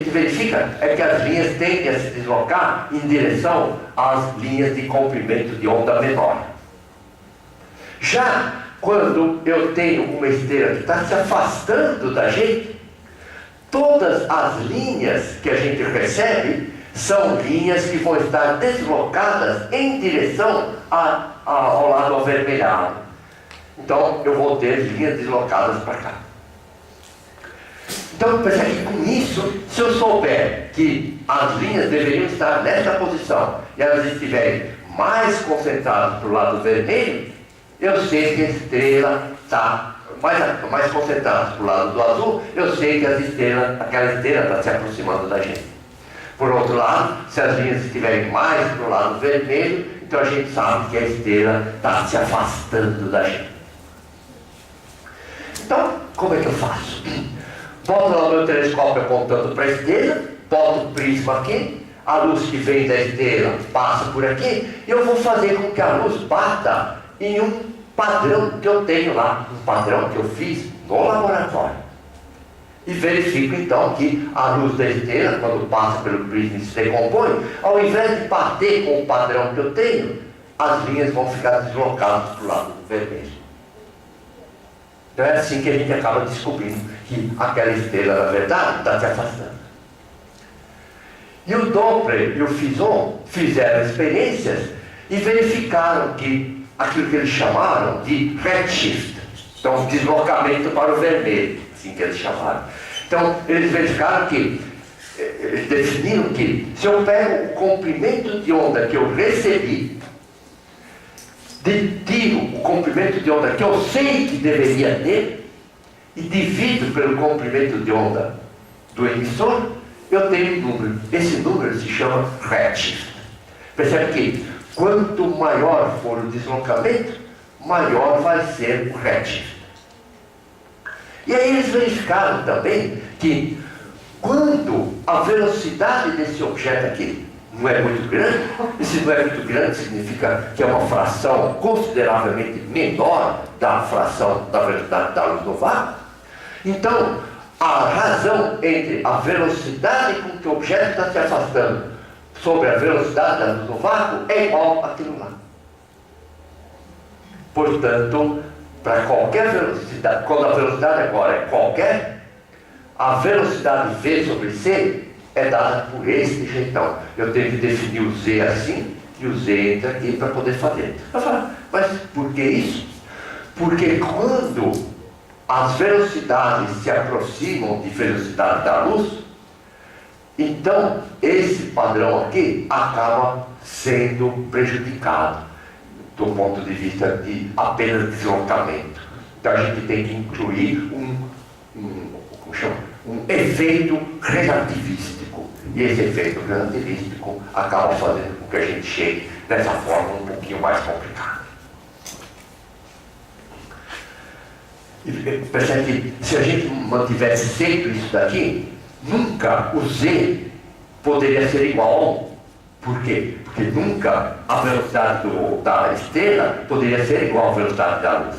gente verifica é que as linhas tendem a se deslocar em direção às linhas de comprimento de onda menor. Já quando eu tenho uma esteira que está se afastando da gente, todas as linhas que a gente recebe são linhas que vão estar deslocadas em direção ao lado avermelhado. Então eu vou ter linhas deslocadas para cá. Então percebe que com isso, se eu souber que as linhas deveriam estar nessa posição e elas estiverem mais concentradas para o lado vermelho, eu sei que a estrela está mais concentrada para o lado do azul, eu sei que aquela esteira está se aproximando da gente. Por outro lado, se as linhas estiverem mais para o lado vermelho, então a gente sabe que a esteira está se afastando da gente. Então, como é que eu faço? Boto lá o meu telescópio apontando para a esteira, boto o prisma aqui, a luz que vem da esteira passa por aqui, e eu vou fazer com que a luz bata em um padrão que eu tenho lá, um padrão que eu fiz no laboratório. E verifico então que a luz da esteira, quando passa pelo prisma e se decompõe, ao invés de bater com o padrão que eu tenho, as linhas vão ficar deslocadas para o lado vermelho. Então é assim que a gente acaba descobrindo que aquela estrela, na verdade, está se afastando. E o Doppler e o Fison fizeram experiências e verificaram que aquilo que eles chamaram de redshift, então deslocamento para o vermelho, assim que eles chamaram. Então eles verificaram que, eles definiram que se eu pego o comprimento de onda que eu recebi, tiro o comprimento de onda que eu sei que deveria ter e divido pelo comprimento de onda do emissor, eu tenho um número. Esse número se chama redshift. Percebe que quanto maior for o deslocamento, maior vai ser o redshift. E aí eles verificaram também que quando a velocidade desse objeto aqui não é muito grande, e se não é muito grande significa que é uma fração consideravelmente menor da fração da velocidade da luz no vácuo, então a razão entre a velocidade com que o objeto está se afastando sobre a velocidade da luz no vácuo é igual àquilo lá. Portanto, para qualquer velocidade, quando a velocidade agora é qualquer, a velocidade V sobre C é dada por esse jeitão. Eu tenho que definir o Z assim, e o Z entra aqui para poder fazer. Eu falo, mas por que isso? Porque quando as velocidades se aproximam de velocidade da luz, então esse padrão aqui acaba sendo prejudicado do ponto de vista de apenas deslocamento. Então a gente tem que incluir um efeito relativístico. E esse efeito relativístico acaba fazendo com que a gente chegue dessa forma um pouquinho mais complicada. E percebe que se a gente mantivesse sempre isso daqui, nunca o Z poderia ser igual a 1. Por quê? Porque nunca a velocidade da estrela poderia ser igual à velocidade da luz.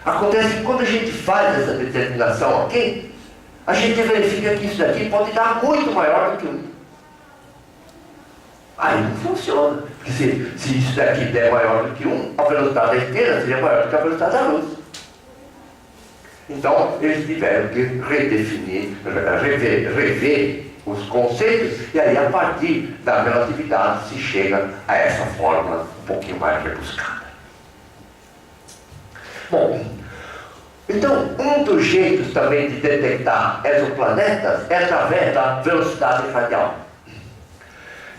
Acontece que quando a gente faz essa determinação aqui, a gente verifica que isso daqui pode dar muito maior do que 1. Aí não funciona. Porque se isso daqui der maior do que 1, a velocidade da estrela seria maior do que a velocidade da luz. Então, eles tiveram que redefinir, rever os conceitos, e aí a partir da relatividade se chega a essa fórmula um pouquinho mais rebuscada. Bom, então um dos jeitos também de detectar exoplanetas é através da velocidade radial.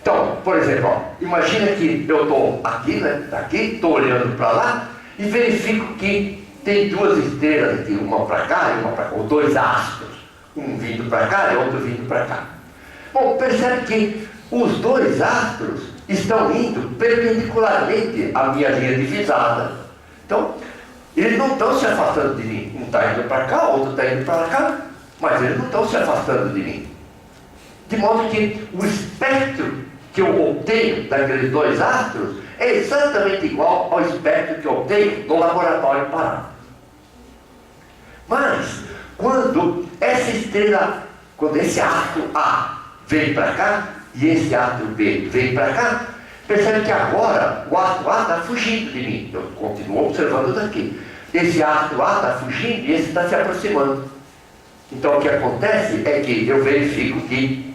Então, por exemplo, ó, imagina que eu estou aqui, né, estou olhando para lá e verifico que tem duas estrelas aqui, uma para cá e uma para cá, ou dois astros, um vindo para cá e outro vindo para cá. Bom, percebe que os dois astros estão indo perpendicularmente à minha linha divisada. Então, eles não estão se afastando de mim. Um está indo para cá, outro está indo para cá, mas eles não estão se afastando de mim. De modo que o espectro que eu obtenho daqueles dois astros é exatamente igual ao espectro que eu obtenho no laboratório parado. Mas, quando essa estrela quando esse átomo A vem para cá e esse átomo B vem para cá, percebe que agora o átomo A está fugindo de mim. Eu continuo observando daqui. Esse átomo A está fugindo e esse está se aproximando. Então o que acontece é que eu verifico que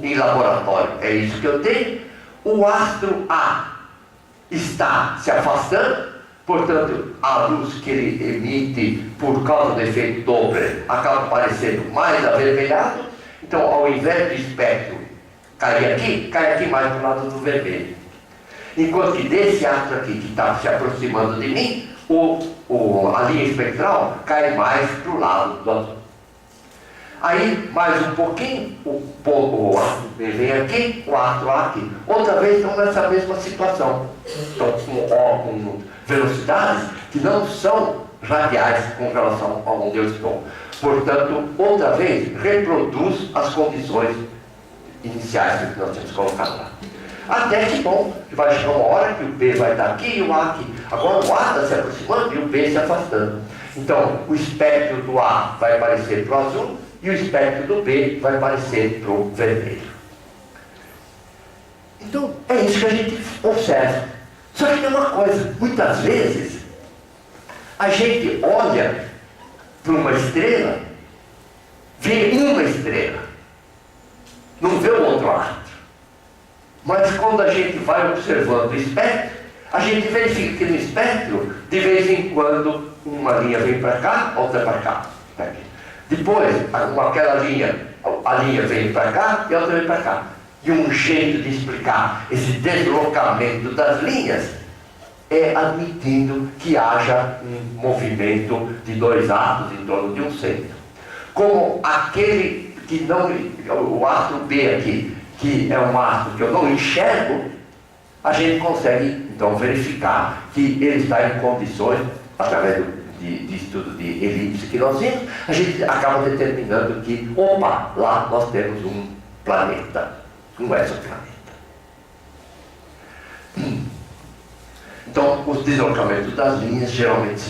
em laboratório é isso que eu tenho, o átomo A está se afastando, portanto a luz que ele emite por causa do efeito Doppler acaba parecendo mais avermelhado. Então, ao invés do espectro cair aqui, cai aqui mais para o lado do vermelho. Enquanto que desse átomo aqui que está se aproximando de mim, a linha espectral cai mais para o lado do azul. Aí, mais um pouquinho, o átomo B vem aqui, o átomo A aqui. Outra vez estamos nessa mesma situação. Então, com velocidades que não são radiais com relação a onde eu estou. Portanto, outra vez, reproduz as condições iniciais que nós tínhamos colocado lá. Até que, bom, vai chegar uma hora que o B vai estar aqui e o A aqui. Agora o A está se aproximando e o B se afastando. Então, o espectro do A vai parecer para o azul e o espectro do B vai parecer para o vermelho. Então, é isso que a gente observa. Só que tem uma coisa, muitas vezes, a gente olha para uma estrela, vê uma estrela, não vê o outro lado. Mas quando a gente vai observando o espectro, a gente verifica que no espectro, de vez em quando, uma linha vem para cá, outra para cá. Depois, aquela linha, a linha vem para cá e a outra vem para cá. E um jeito de explicar esse deslocamento das linhas é admitindo que haja um movimento de dois átomos em torno de um centro. Como aquele que não, o átomo B aqui, que é um átomo que eu não enxergo, a gente consegue então verificar que ele está em condições, através de estudo de elipse que nós vimos, a gente acaba determinando que, opa, lá nós temos um planeta, um exoplaneta. Então, os deslocamentos das linhas geralmente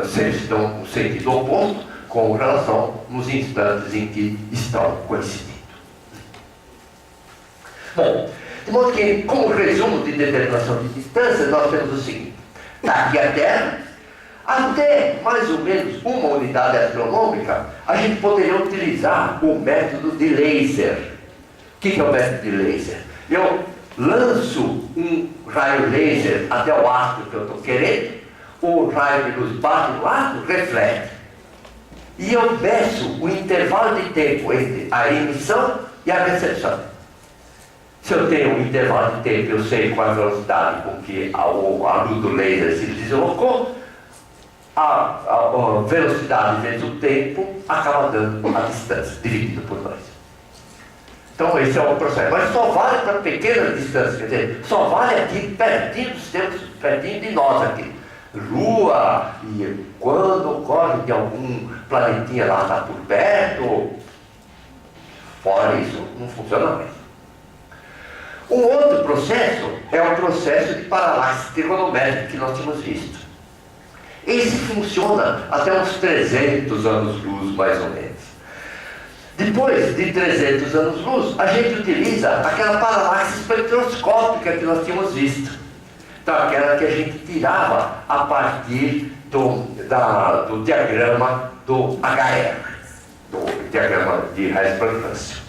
sempre estão no sentido oposto, com relação nos instantes em que estão coincidindo. Bom, de modo que, como resumo de determinação de distância, nós temos o seguinte: daqui à Terra, até mais ou menos uma unidade astronômica, a gente poderia utilizar o método de laser. O que é o método de laser? Eu lanço um raio laser até o astro que eu estou querendo, o raio de luz bate no astro, reflete. E eu meço o intervalo de tempo entre a emissão e a recepção. Se eu tenho um intervalo de tempo, eu sei qual é a velocidade com que a luz do laser se deslocou, a velocidade vezes o tempo acaba dando a distância, dividido por 2. Então esse é o processo. Mas só vale para pequenas distâncias, quer dizer, só vale aqui pertinho dos tempos, pertinho de nós aqui. Lua, e quando ocorre que algum planetinha lá está por perto, fora isso, não funciona mais. Um outro processo é o processo de paralaxe trigonométrica que nós tínhamos visto. Esse funciona até uns 300 anos-luz, mais ou menos. Depois de 300 anos-luz, a gente utiliza aquela paralaxe espectroscópica que nós tínhamos visto. Então, aquela que a gente tirava a partir do diagrama do HR, do diagrama de Hertz-Planck.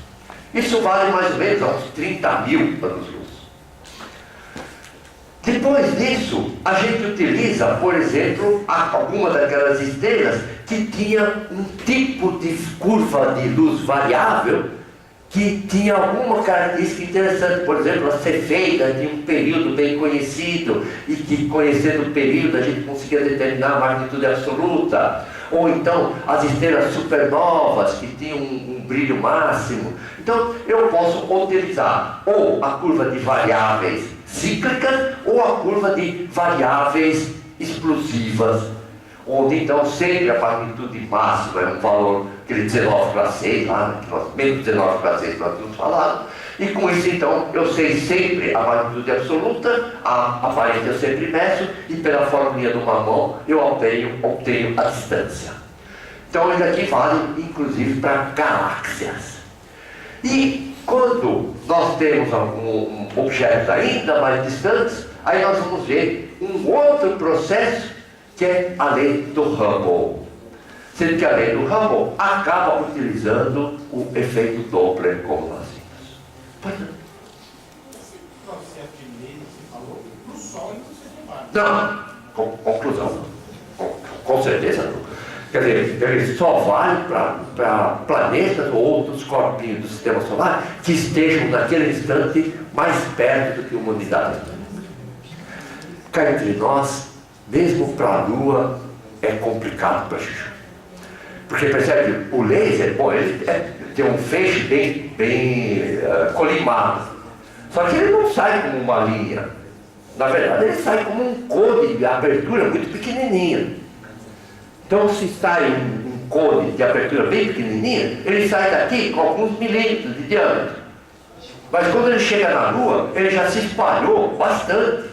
Isso vale mais ou menos uns 30 mil anos-luz. Depois disso, a gente utiliza, por exemplo, alguma daquelas estrelas que tinha um tipo de curva de luz variável que tinha alguma característica interessante. Por exemplo, a Cefeida tinha um período bem conhecido e que, conhecendo o período, a gente conseguia determinar a magnitude absoluta. Ou então as estrelas supernovas que tinham um brilho máximo. Então eu posso utilizar ou a curva de variáveis cíclicas ou a curva de variáveis explosivas, onde então sempre a magnitude máxima é um valor, aquele 19/6 lá, menos 19/6 que nós tínhamos falado, e com isso então eu sei sempre a magnitude absoluta, a aparência eu sempre meço, e pela formulinha do Mamon eu obtenho a distância. Então isso aqui vale inclusive para galáxias. E quando nós temos objetos ainda mais distantes, aí nós vamos ver um outro processo que é a lei do Hubble. Sendo que a lei do Hubble acaba utilizando o efeito Doppler, como nós vimos. Pois não. Esse processo de lei que você falou, para o Sol e para o sistema. Não, conclusão. Com certeza não. Quer dizer, ele só vale para planetas ou outros corpinhos do sistema solar que estejam naquele instante mais perto do que uma unidade. Cá entre nós, mesmo para a Lua, é complicado para Chuchu. Porque percebe, o laser, bom, ele tem um feixe bem colimado. Só que ele não sai como uma linha. Na verdade, ele sai como um cone de abertura muito pequenininha. Então, se sai um cone de abertura bem pequenininha, ele sai daqui com alguns milímetros de diâmetro. Mas quando ele chega na Lua, ele já se espalhou bastante.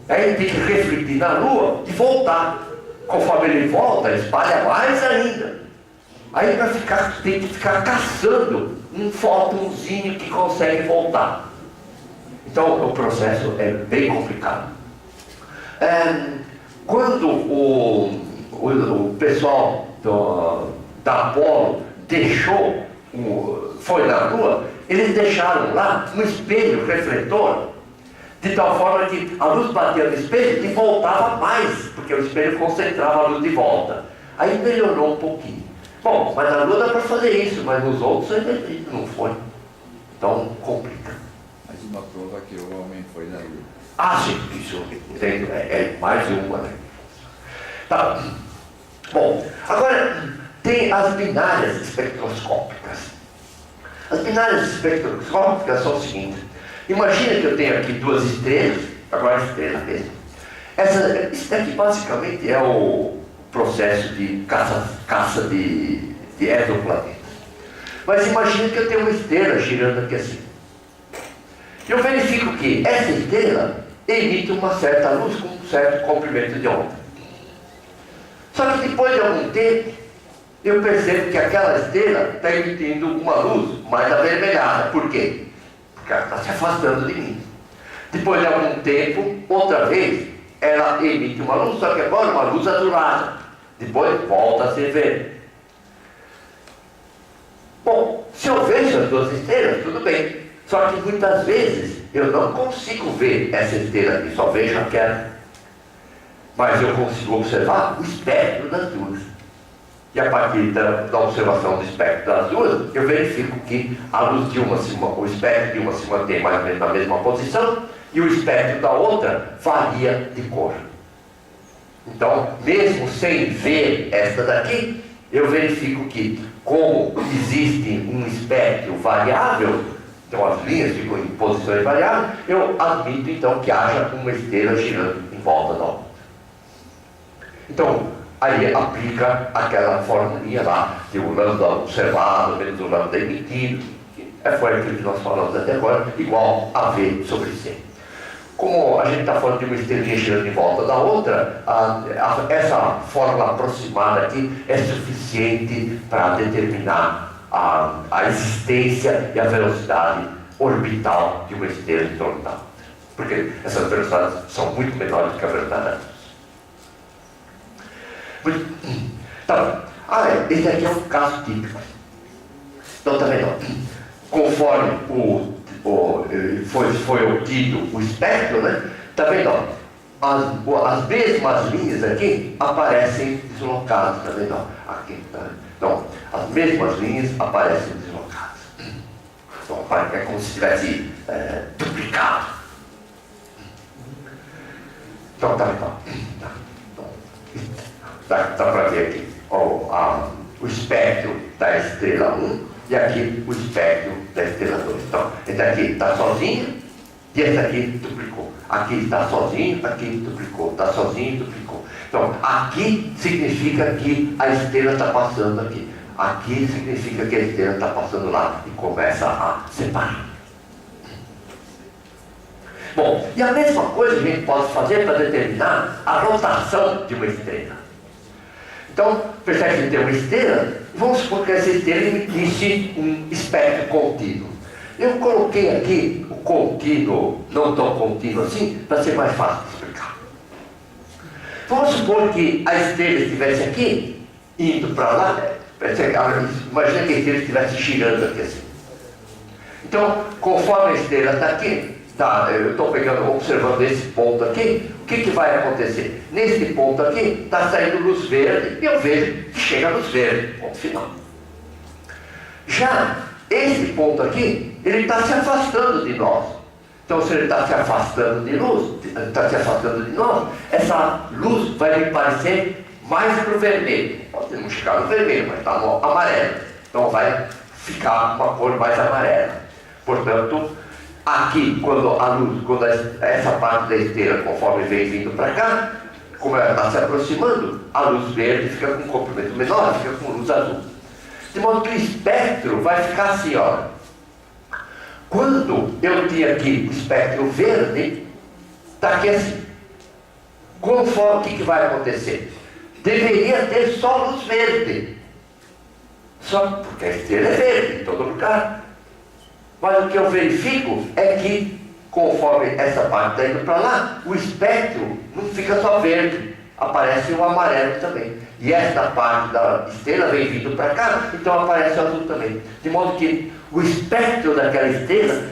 Aí ele tem que refletir na Lua e voltar. Conforme ele volta, ele espalha mais ainda. Aí tem que ficar caçando um fótonzinho que consegue voltar. Então o processo é bem complicado. Quando o pessoal da Apollo foi na Lua, eles deixaram lá um espelho refletor, de tal forma que a luz batia no espelho e voltava mais, porque o espelho concentrava a luz de volta. Aí melhorou um pouquinho. Bom, mas na Lua dá para fazer isso, mas nos outros ainda não foi. Então complica. Mais uma prova que o homem foi na Lua. Ah, sim, isso é mais uma, né? Tá. Bom, agora tem as binárias espectroscópicas. As binárias espectroscópicas são o seguinte: imagina que eu tenho aqui duas estrelas, agora estrelas mesmo. Isso daqui basicamente é o processo de caça de exoplanetas. Mas imagina que eu tenho uma estrela girando aqui assim. Eu verifico que essa estrela emite uma certa luz com um certo comprimento de onda. Só que depois de algum tempo, eu percebo que aquela estrela está emitindo uma luz mais avermelhada. Por quê? Porque ela está se afastando de mim. Depois de algum tempo, outra vez, ela emite uma luz, só que agora uma luz azulada. Depois volta a ser verde. Bom, se eu vejo as duas estrelas, tudo bem. Só que muitas vezes eu não consigo ver essa estrela aqui, só vejo aquela. Mas eu consigo observar o espectro das duas. E a partir da observação do espectro das duas, eu verifico que a luz de uma o espectro de uma se mantém mais ou menos na mesma posição e o espectro da outra varia de cor. Então, mesmo sem ver esta daqui, eu verifico que, como existe um espectro variável, então as linhas ficam em posições variáveis, eu admito então que haja uma estrela girando em volta da outra. Então, aí aplica aquela formulinha lá, de o lambda observado menos o lambda emitido, que foi aquilo que nós falamos até agora, igual a V sobre C. Como a gente está falando de uma estrelinha girando em volta da outra, essa fórmula aproximada aqui é suficiente para determinar a existência e a velocidade orbital de uma estrela em torno da outra. Porque essas velocidades são muito menores do que a velocidade da luz. Tá. Esse aqui é um caso típico. Então, tá vendo? Conforme foi obtido o espectro, né? Tá vendo? As mesmas linhas aqui aparecem deslocadas, tá vendo? Aqui, tá? Então, as mesmas linhas aparecem deslocadas. Então, é como se tivesse duplicado. Então, tá vendo? Dá para ver aqui o espectro da estrela 1 e aqui o espectro da estrela 2. Então, esse aqui está sozinho e esse aqui duplicou. Aqui está sozinho, aqui duplicou, está sozinho, duplicou. Então, aqui significa que a estrela está passando aqui. Aqui significa que a estrela está passando lá e começa a separar. Bom, e a mesma coisa a gente pode fazer para determinar a rotação de uma estrela. Então, percebe que tem uma estrela, vamos supor que essa estrela emitisse um espectro contínuo. Eu coloquei aqui o contínuo, não tão contínuo assim, para ser mais fácil de explicar. Vamos supor que a estrela estivesse aqui, indo para lá, imagina que a estrela estivesse girando aqui assim. Então, conforme a estrela está aqui, eu estou observando esse ponto aqui, o que vai acontecer? Nesse ponto aqui, está saindo luz verde, e eu vejo que chega a luz verde, ponto final. Já esse ponto aqui, ele está se afastando de nós. Então, se ele está se afastando de nós, essa luz vai me parecer mais para o vermelho. Pode não chegar no vermelho, mas está no amarelo. Então, vai ficar uma cor mais amarela. Portanto, aqui, quando essa parte da estrela, conforme vem vindo para cá, como ela está se aproximando, a luz verde fica com um comprimento menor, fica com luz azul. De modo que o espectro vai ficar assim, ó. Quando eu tinha aqui o espectro verde, está aqui assim. Conforme, o que vai acontecer? Deveria ter só luz verde. Só porque a estrela é verde em todo lugar. Mas o que eu verifico é que, conforme essa parte está indo para lá, o espectro não fica só verde, aparece o amarelo também. E esta parte da estrela vem vindo para cá, então aparece o azul também. De modo que o espectro daquela estrela,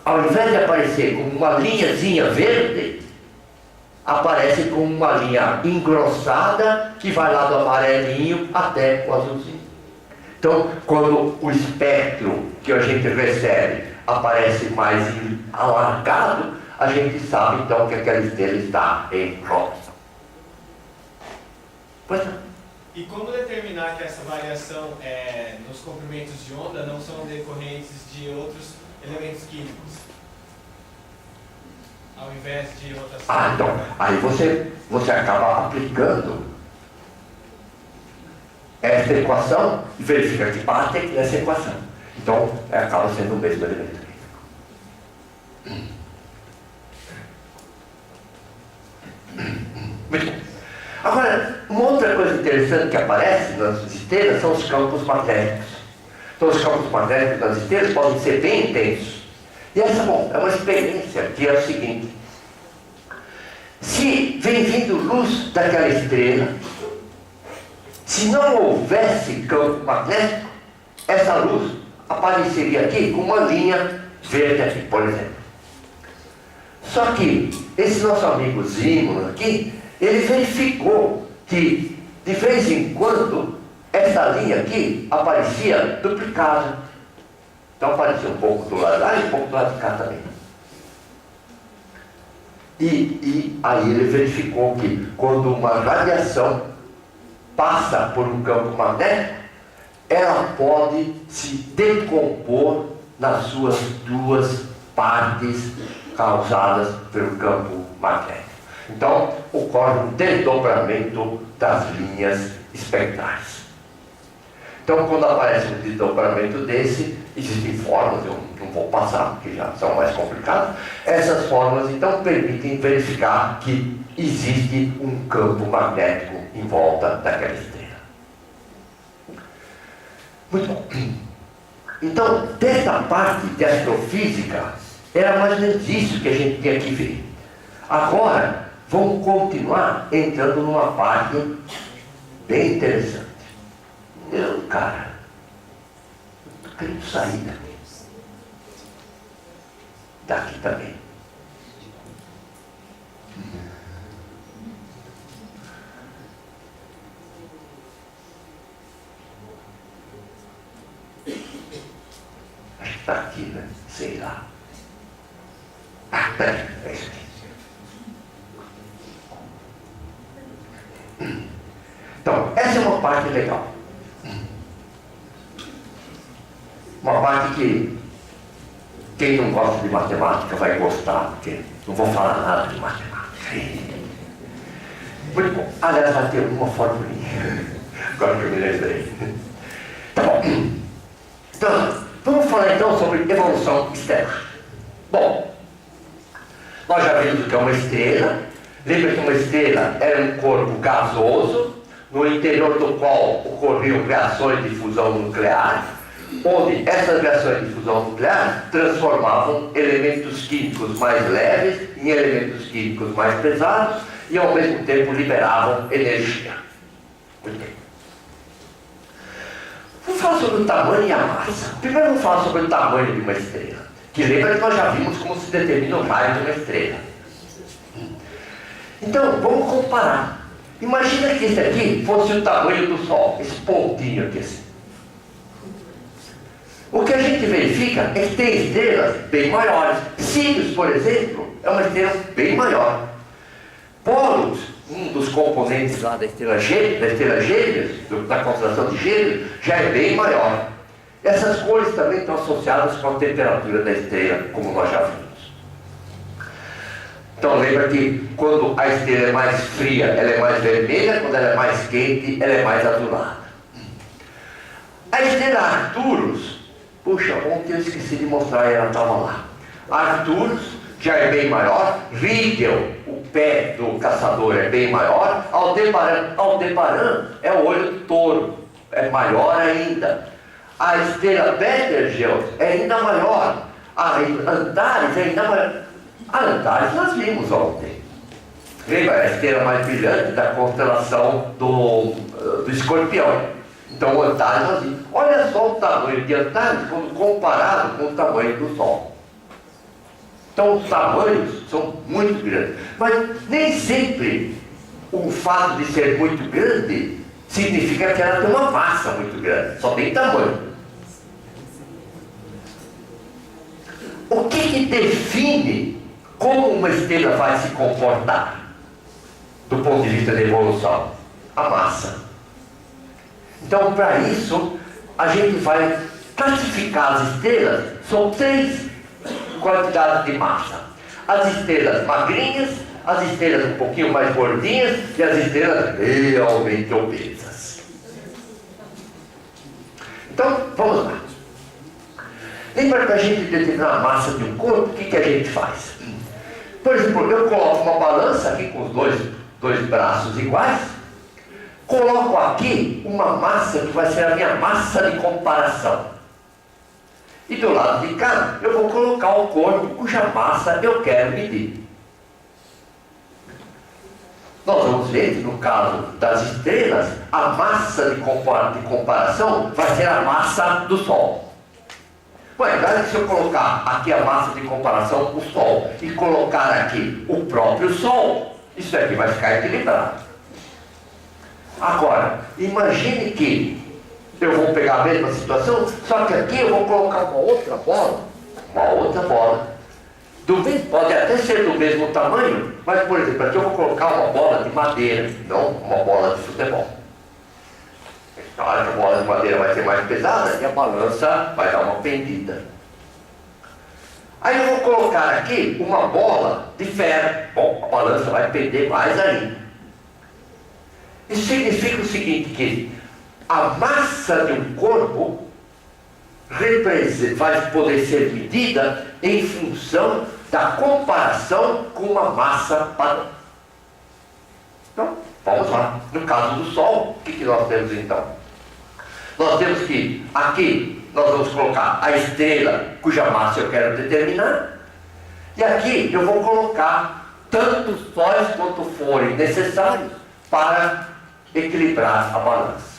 ao invés de aparecer como uma linhazinha verde, aparece como uma linha engrossada que vai lá do amarelinho até o azulzinho. Então, quando o espectro que a gente recebe aparece mais alargado, a gente sabe então que aquela estrela está em rotação. Pois não. E como determinar que essa variação nos comprimentos de onda não são decorrentes de outros elementos químicos? Ao invés de rotação? Então, aí você acaba aplicando essa equação e verifica que bate essa equação. Então, acaba sendo o mesmo elemento. Muito bom. Agora, uma outra coisa interessante que aparece nas estrelas são os campos magnéticos. Então, os campos magnéticos das estrelas podem ser bem intensos. E essa é uma experiência que é o seguinte: se vem vindo luz daquela estrela, se não houvesse campo magnético, essa luz apareceria aqui com uma linha verde aqui, por exemplo. Só que esse nosso amigo Zímulo aqui, ele verificou que de vez em quando essa linha aqui aparecia duplicada. Então aparecia um pouco do lado lá e um pouco do lado de cá também. E aí ele verificou que quando uma radiação passa por um campo magnético, ela pode se decompor nas suas duas partes causadas pelo campo magnético. Então, ocorre um desdobramento das linhas espectrais. Então, quando aparece um desdobramento desse, existem formas, eu não vou passar, porque já são mais complicadas. Essas formas, então, permitem verificar que existe um campo magnético em volta daquela estrela. Muito bom. Então, dessa parte de astrofísica, era mais ou menos isso que a gente tinha que ver. Agora, vamos continuar entrando numa parte bem interessante. Cara, eu estou querendo sair daqui. Daqui também. Acho que está aqui, né? Sei lá. Peraí, é isso aqui. Então, essa é uma parte legal. Uma parte que quem não gosta de matemática vai gostar, porque não vou falar nada de matemática. Muito bom. Aliás, vai ter uma formulinha. Agora que eu me lembrei. Tá bom. Então, vamos falar então sobre evolução estelar. Bom, nós já vimos o que é uma estrela. Lembra que uma estrela era um corpo gasoso, no interior do qual ocorriam reações de fusão nuclear, onde essas reações de fusão nuclear transformavam elementos químicos mais leves em elementos químicos mais pesados e ao mesmo tempo liberavam energia. Muito bem. Vamos falar sobre o tamanho e a massa. Primeiro vamos falar sobre o tamanho de uma estrela, que lembra que nós já vimos como se determina o raio de uma estrela. Então, vamos comparar. Imagina que esse aqui fosse o tamanho do Sol, esse pontinho aqui assim. O que a gente verifica é que tem estrelas bem maiores. Sirius, por exemplo, é uma estrela bem maior. Polos, um dos componentes lá da estrela Gêmeos, da constelação de Gêmeos, já é bem maior. Essas cores também estão associadas com a temperatura da estrela, como nós já vimos. Então lembra que quando a estrela é mais fria, ela é mais vermelha, quando ela é mais quente, ela é mais azulada. A estrela Arcturus, puxa, ontem eu esqueci de mostrar, ela estava lá. Arcturus já é bem maior, Rigel, o pé do caçador é bem maior, Aldebaran é o olho do touro, é maior ainda. A estrela Betelgeuse é ainda maior, a Antares é ainda maior. A Antares nós vimos ontem. Lembra? A estrela mais brilhante da constelação do Escorpião. Então o Antares nós vimos. Olha só o tamanho de Antares quando comparado com o tamanho do Sol. Então os tamanhos são muito grandes. Mas nem sempre o fato de ser muito grande significa que ela tem uma massa muito grande. Só tem tamanho. O que define como uma estrela vai se comportar do ponto de vista da evolução? A massa. Então, para isso, a gente vai classificar as estrelas. São 3 quantidades de massa: as estrelas magrinhas, as estrelas um pouquinho mais gordinhas e as estrelas realmente obesas. Então, vamos lá. Lembra que a gente determinar a massa de um corpo, o que a gente faz? Por exemplo, eu coloco uma balança aqui com os dois braços iguais, coloco aqui uma massa que vai ser a minha massa de comparação. E do lado de cá, eu vou colocar o corpo cuja massa eu quero medir. Nós vamos ver que no caso das estrelas, a massa de comparação vai ser a massa do Sol. Ué, se eu colocar aqui a massa de comparação, o Sol, e colocar aqui o próprio Sol, isso aqui vai ficar equilibrado. Agora, imagine que eu vou pegar a mesma situação, só que aqui eu vou colocar uma outra bola. Pode até ser do mesmo tamanho, mas, por exemplo, aqui eu vou colocar uma bola de madeira, não uma bola de futebol. Claro que a bola de madeira vai ser mais pesada e a balança vai dar uma pendida. Aí eu vou colocar aqui uma bola de ferro. Bom, a balança vai pender mais ainda. Isso significa o seguinte, que a massa de um corpo vai poder ser medida em função da comparação com uma massa padrão. Então, vamos lá. No caso do Sol, o que nós temos então? Nós temos que, aqui, nós vamos colocar a estrela cuja massa eu quero determinar. E aqui eu vou colocar tantos sóis quanto forem necessários para equilibrar a balança.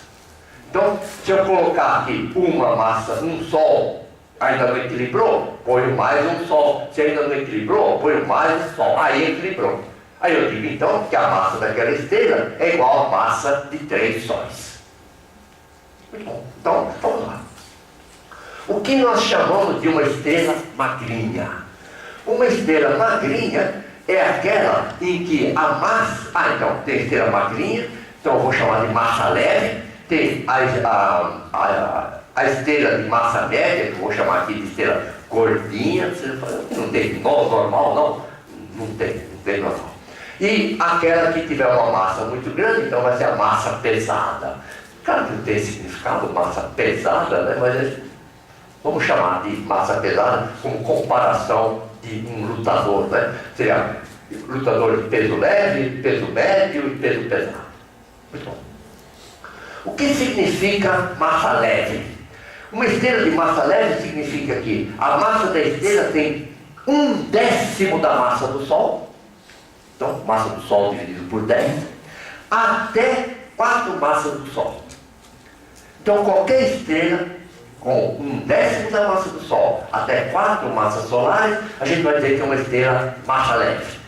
Então, se eu colocar aqui uma massa, um Sol, ainda não equilibrou, ponho mais um Sol. Se ainda não equilibrou, ponho mais um Sol. Aí equilibrou. Aí eu digo então que a massa daquela estrela é igual à massa de 3 sóis. Muito bom. Então, vamos lá. O que nós chamamos de uma estrela magrinha? Uma estrela magrinha é aquela em que a massa... então, tem estrela magrinha, então eu vou chamar de massa leve. Tem a estrela de massa média, que eu vou chamar aqui de estrela gordinha. Você fala, não tem normal, não tem normal. E aquela que tiver uma massa muito grande, então vai ser a massa pesada. Claro que não tem significado massa pesada, né? Mas vamos chamar de massa pesada como comparação de um lutador, né? Seria lutador de peso leve, peso médio e peso pesado. Muito bom. O que significa massa leve? Uma estrela de massa leve significa que a massa da estrela tem 1/10 da massa do Sol. Então, massa do Sol dividido por 10, até 4 massas do Sol. Então, qualquer estrela com 1/10 da massa do Sol até 4 massas solares, a gente vai dizer que é uma estrela massa leve.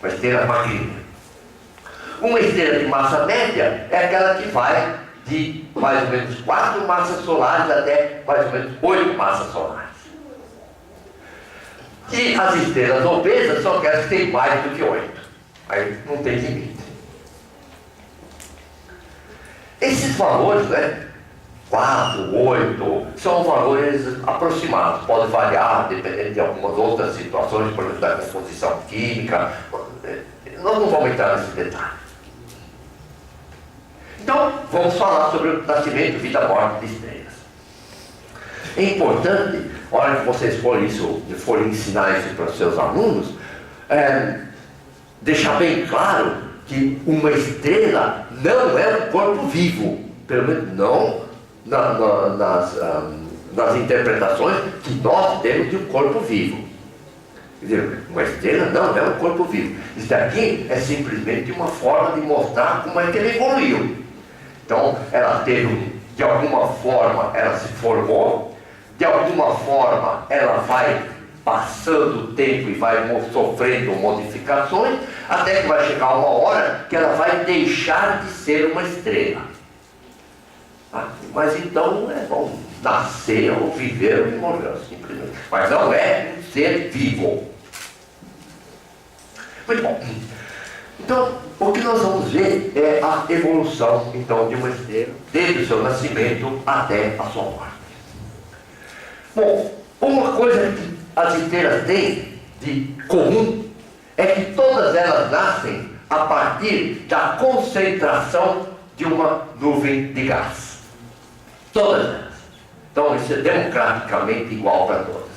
Uma estrela magrinha. Uma estrela de massa média é aquela que vai de mais ou menos 4 massas solares até mais ou menos 8 massas solares. E as estrelas obesas são aquelas que têm mais do que 8. Aí não tem limite. Esses valores, né? 4, 8, são valores aproximados. Pode variar dependendo de algumas outras situações, por exemplo, da composição química. Nós não vamos entrar nesse detalhe. Então, vamos falar sobre o nascimento, vida, morte de estrelas. É importante, na hora que vocês forem ensinar isso para os seus alunos, deixar bem claro que uma estrela não é um corpo vivo, pelo menos não nas interpretações que nós temos de um corpo vivo. Quer dizer, uma estrela não é um corpo vivo. Isso daqui é simplesmente uma forma de mostrar como é que ele evoluiu. Então, ela teve, de alguma forma, ela se formou, de alguma forma, ela vai passando o tempo e vai sofrendo modificações, até que vai chegar uma hora que ela vai deixar de ser uma estrela. Mas então, nasceu, viveu e morreu, simplesmente. Mas não é um ser vivo. Muito bom. Então, o que nós vamos ver é a evolução, então, de uma estrela, desde o seu nascimento até a sua morte. Bom, uma coisa que as estrelas têm de comum é que todas elas nascem a partir da concentração de uma nuvem de gás. Todas elas. Então, isso é democraticamente igual para todas.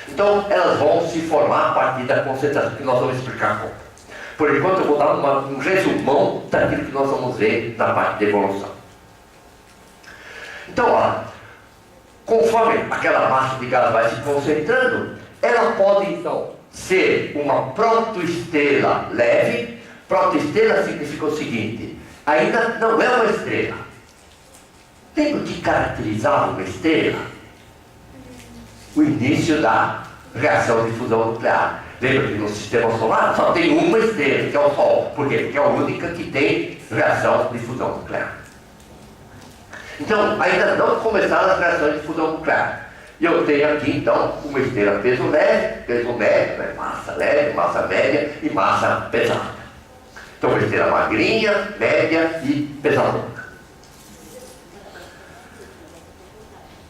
Então, elas vão se formar a partir da concentração, que nós vamos explicar como. Por enquanto, eu vou dar um resumão daquilo que nós vamos ver na parte de evolução. Então, ó, conforme aquela massa de gás vai se concentrando, ela pode, então, ser uma protoestrela leve. Protoestrela significa o seguinte: ainda não é uma estrela. Tem o que caracterizar uma estrela? O início da reação de fusão nuclear. Lembra que no sistema solar só tem uma estrela, que é o Sol. Por quê? Porque é a única que tem reação de fusão nuclear. Então, ainda não começaram as reações de fusão nuclear. E eu tenho aqui, então, uma estrela peso leve, peso médio, né? Massa leve, massa média e massa pesada. Então, uma estrela magrinha, média e pesadona.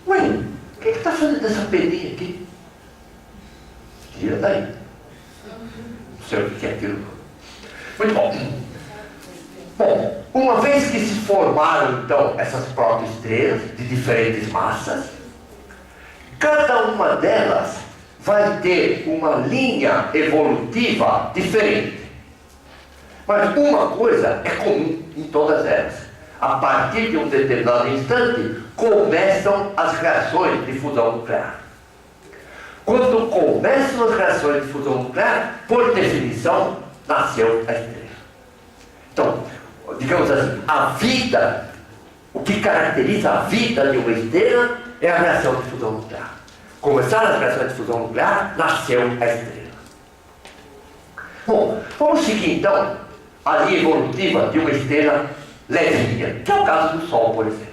Ué, o que está fazendo essa peninha aqui? Tira daí. Não sei o que é aquilo. Muito bom. Bom, uma vez que se formaram, então, essas protoestrelas de diferentes massas, cada uma delas vai ter uma linha evolutiva diferente. Mas uma coisa é comum em todas elas. A partir de um determinado instante, começam as reações de fusão nuclear. Quando começam as reações de fusão nuclear, por definição, nasceu a estrela. Então, digamos assim, a vida, o que caracteriza a vida de uma estrela é a reação de fusão nuclear. Começaram as reações de fusão nuclear, nasceu a estrela. Bom, vamos seguir então a linha evolutiva de uma estrela levinha, que é o caso do Sol, por exemplo.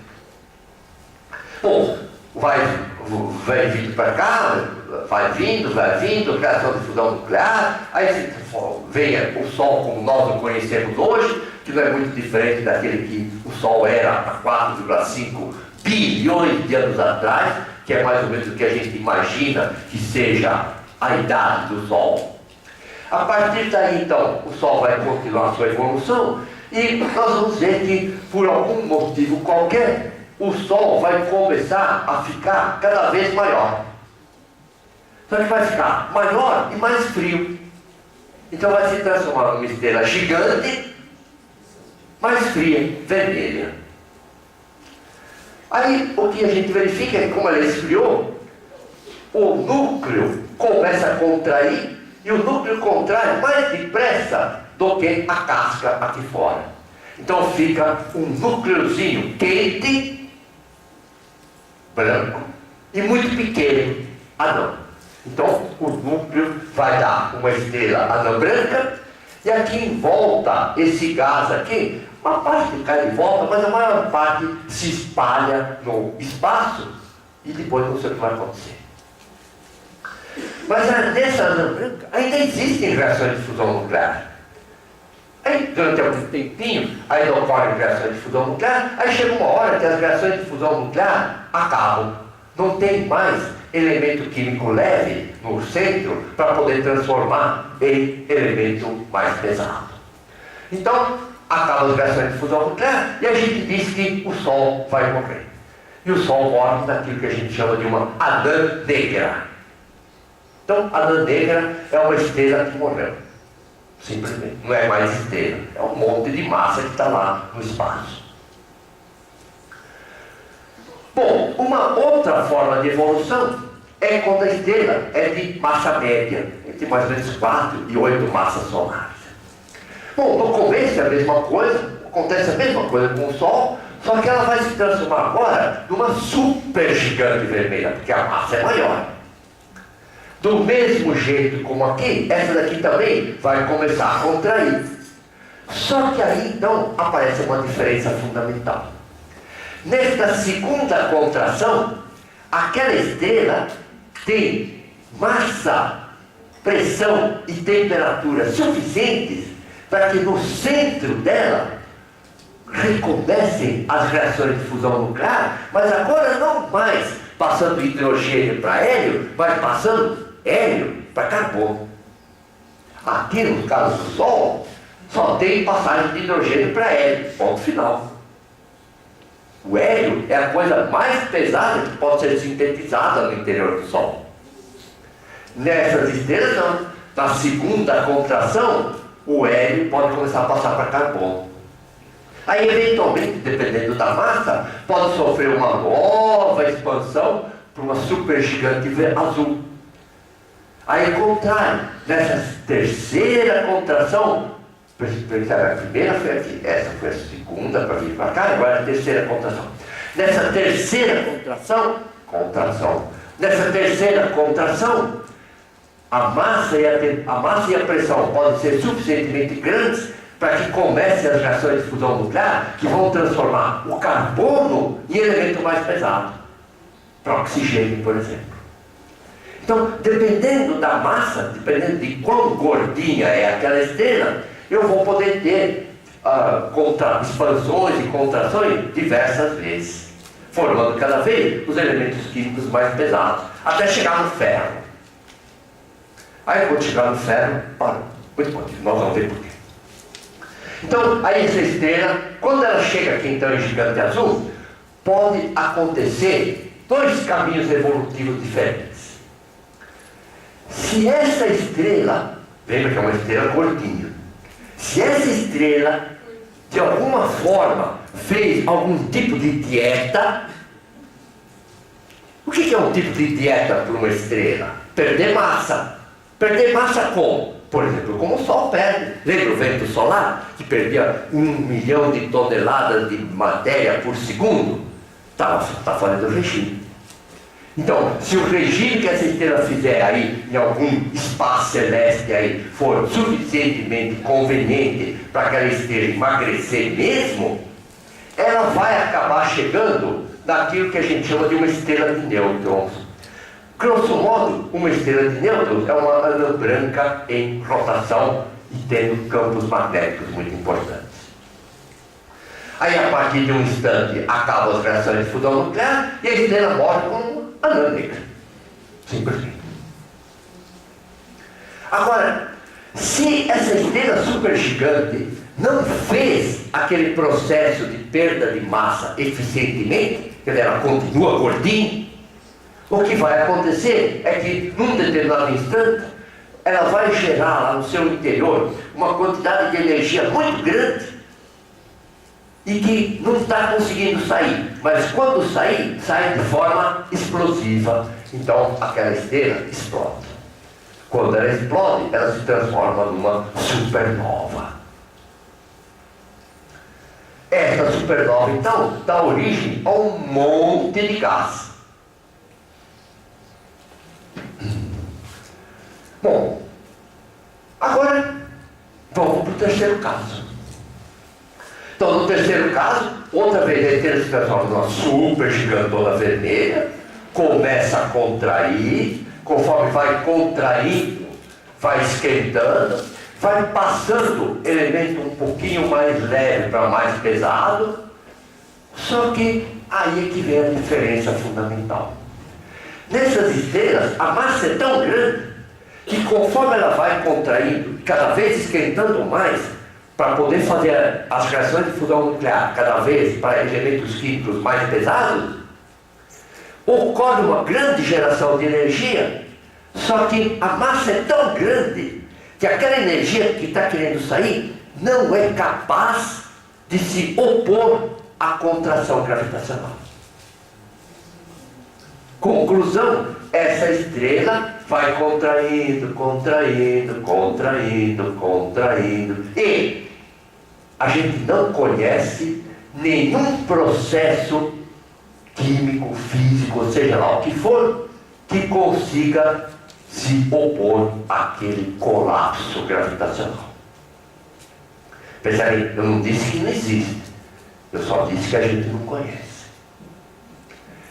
Bom, vai vindo para cá, vai vindo, reação de fusão nuclear, aí vem o Sol como nós o conhecemos hoje, que não é muito diferente daquele que o Sol era há 4,5 bilhões de anos atrás, que é mais ou menos o que a gente imagina que seja a idade do Sol. A partir daí, então, o Sol vai continuar a sua evolução e nós vamos ver que, por algum motivo qualquer, o Sol vai começar a ficar cada vez maior. Só que vai ficar maior e mais frio. Então vai se transformar numa estrela gigante mais fria, vermelha. Aí o que a gente verifica é que, como ela esfriou, o núcleo começa a contrair, e o núcleo contrai mais depressa do que a casca aqui fora. Então fica um núcleozinho quente, branco, e muito pequeno, anão. Então o núcleo vai dar uma estrela anã branca, e aqui em volta, esse gás aqui, uma parte cai de volta, mas a maior parte se espalha no espaço, e depois não sei o que vai acontecer. Mas nessa anã branca ainda existem reações de fusão nuclear. Aí, durante algum tempinho, ainda ocorrem reações de fusão nuclear, aí chega uma hora que as reações de fusão nuclear acabam. Não tem mais elemento químico leve no centro para poder transformar em elemento mais pesado. Então, acabam as reações de fusão nuclear e a gente diz que o Sol vai morrer. E o Sol morre naquilo que a gente chama de uma anã negra. Então, a anã negra é uma estrela que morreu. Simplesmente. Não é mais estrela. É um monte de massa que está lá no espaço. Bom, uma outra forma de evolução é quando a estrela é de massa média, entre mais ou menos 4 e 8 massas solares. Bom, no começo é a mesma coisa, acontece a mesma coisa com o Sol, só que ela vai se transformar agora numa supergigante vermelha, porque a massa é maior. Do mesmo jeito como aqui, essa daqui também vai começar a contrair. Só que aí então aparece uma diferença fundamental. Nesta segunda contração, aquela estrela tem massa, pressão e temperatura suficientes para que no centro dela recomecem as reações de fusão nuclear, mas agora não mais passando hidrogênio para hélio, mas passando hélio para carbono. Aqui no caso do Sol, só tem passagem de hidrogênio para hélio, ponto final. O hélio é a coisa mais pesada que pode ser sintetizada no interior do Sol. Nessas estrelas não. Na segunda contração, o hélio pode começar a passar para carbono. Aí, eventualmente, dependendo da massa, pode sofrer uma nova expansão para uma supergigante azul. Aí, ao contrário, nessa terceira contração, a primeira foi aqui, essa foi a segunda para vir para cá, agora a terceira contração. Nessa terceira contração, nessa terceira contração, a massa e a pressão podem ser suficientemente grandes para que comecem as reações de fusão nuclear que vão transformar o carbono em elemento mais pesado, para oxigênio, por exemplo. Então, dependendo da massa, dependendo de quão gordinha é aquela estrela, eu vou poder ter expansões e contrações diversas vezes, formando cada vez os elementos químicos mais pesados, até chegar no ferro. Aí quando chegar no ferro, parou. Muito bom, nós vamos ver por quê. Então, aí essa estrela, quando ela chega aqui então em gigante azul, pode acontecer dois caminhos evolutivos diferentes. Se essa estrela, lembra que é uma estrela gordinha, se essa estrela de alguma forma fez algum tipo de dieta, o que é um tipo de dieta para uma estrela? Perder massa. Perder massa como? Por exemplo, como o Sol perde. Lembra o vento solar? Que perdia 1 milhão de toneladas de matéria por segundo? Está fora do regime. Então, se o regime que essa estrela fizer aí, em algum espaço celeste aí, for suficientemente conveniente para aquela estrela emagrecer mesmo, ela vai acabar chegando naquilo que a gente chama de uma estrela de nêutrons. Grosso modo, uma estrela de nêutrons é uma anã branca em rotação e tendo campos magnéticos muito importantes. Aí, a partir de um instante, acabam as reações de fusão nuclear e a estrela morre como anã negra. Simplesmente. Agora, se essa estrela supergigante não fez aquele processo de perda de massa eficientemente, quer dizer, ela continua gordinha, o que vai acontecer é que, num determinado instante, ela vai gerar lá no seu interior uma quantidade de energia muito grande e que não está conseguindo sair, mas quando sair, sai de forma explosiva. Então aquela estrela explode. Quando ela explode, ela se transforma numa supernova. Essa supernova, então, dá origem a um monte de gás. Bom, agora vamos para o terceiro caso. Então, no terceiro caso, outra vez a estrela se transforma numa super gigantona vermelha, começa a contrair, conforme vai contraindo, vai esquentando, vai passando elemento um pouquinho mais leve para mais pesado. Só que aí é que vem a diferença fundamental. Nessas estrelas, a massa é tão grande que conforme ela vai contraindo, cada vez esquentando mais, para poder fazer as reações de fusão nuclear, cada vez para elementos químicos mais pesados, ocorre uma grande geração de energia, só que a massa é tão grande que aquela energia que está querendo sair não é capaz de se opor à contração gravitacional. Conclusão, essa estrela vai contraindo, contraindo, contraindo, contraindo, e a gente não conhece nenhum processo químico, físico, ou seja lá o que for, que consiga se opor àquele colapso gravitacional. Percebem? Eu não disse que não existe, eu só disse que a gente não conhece.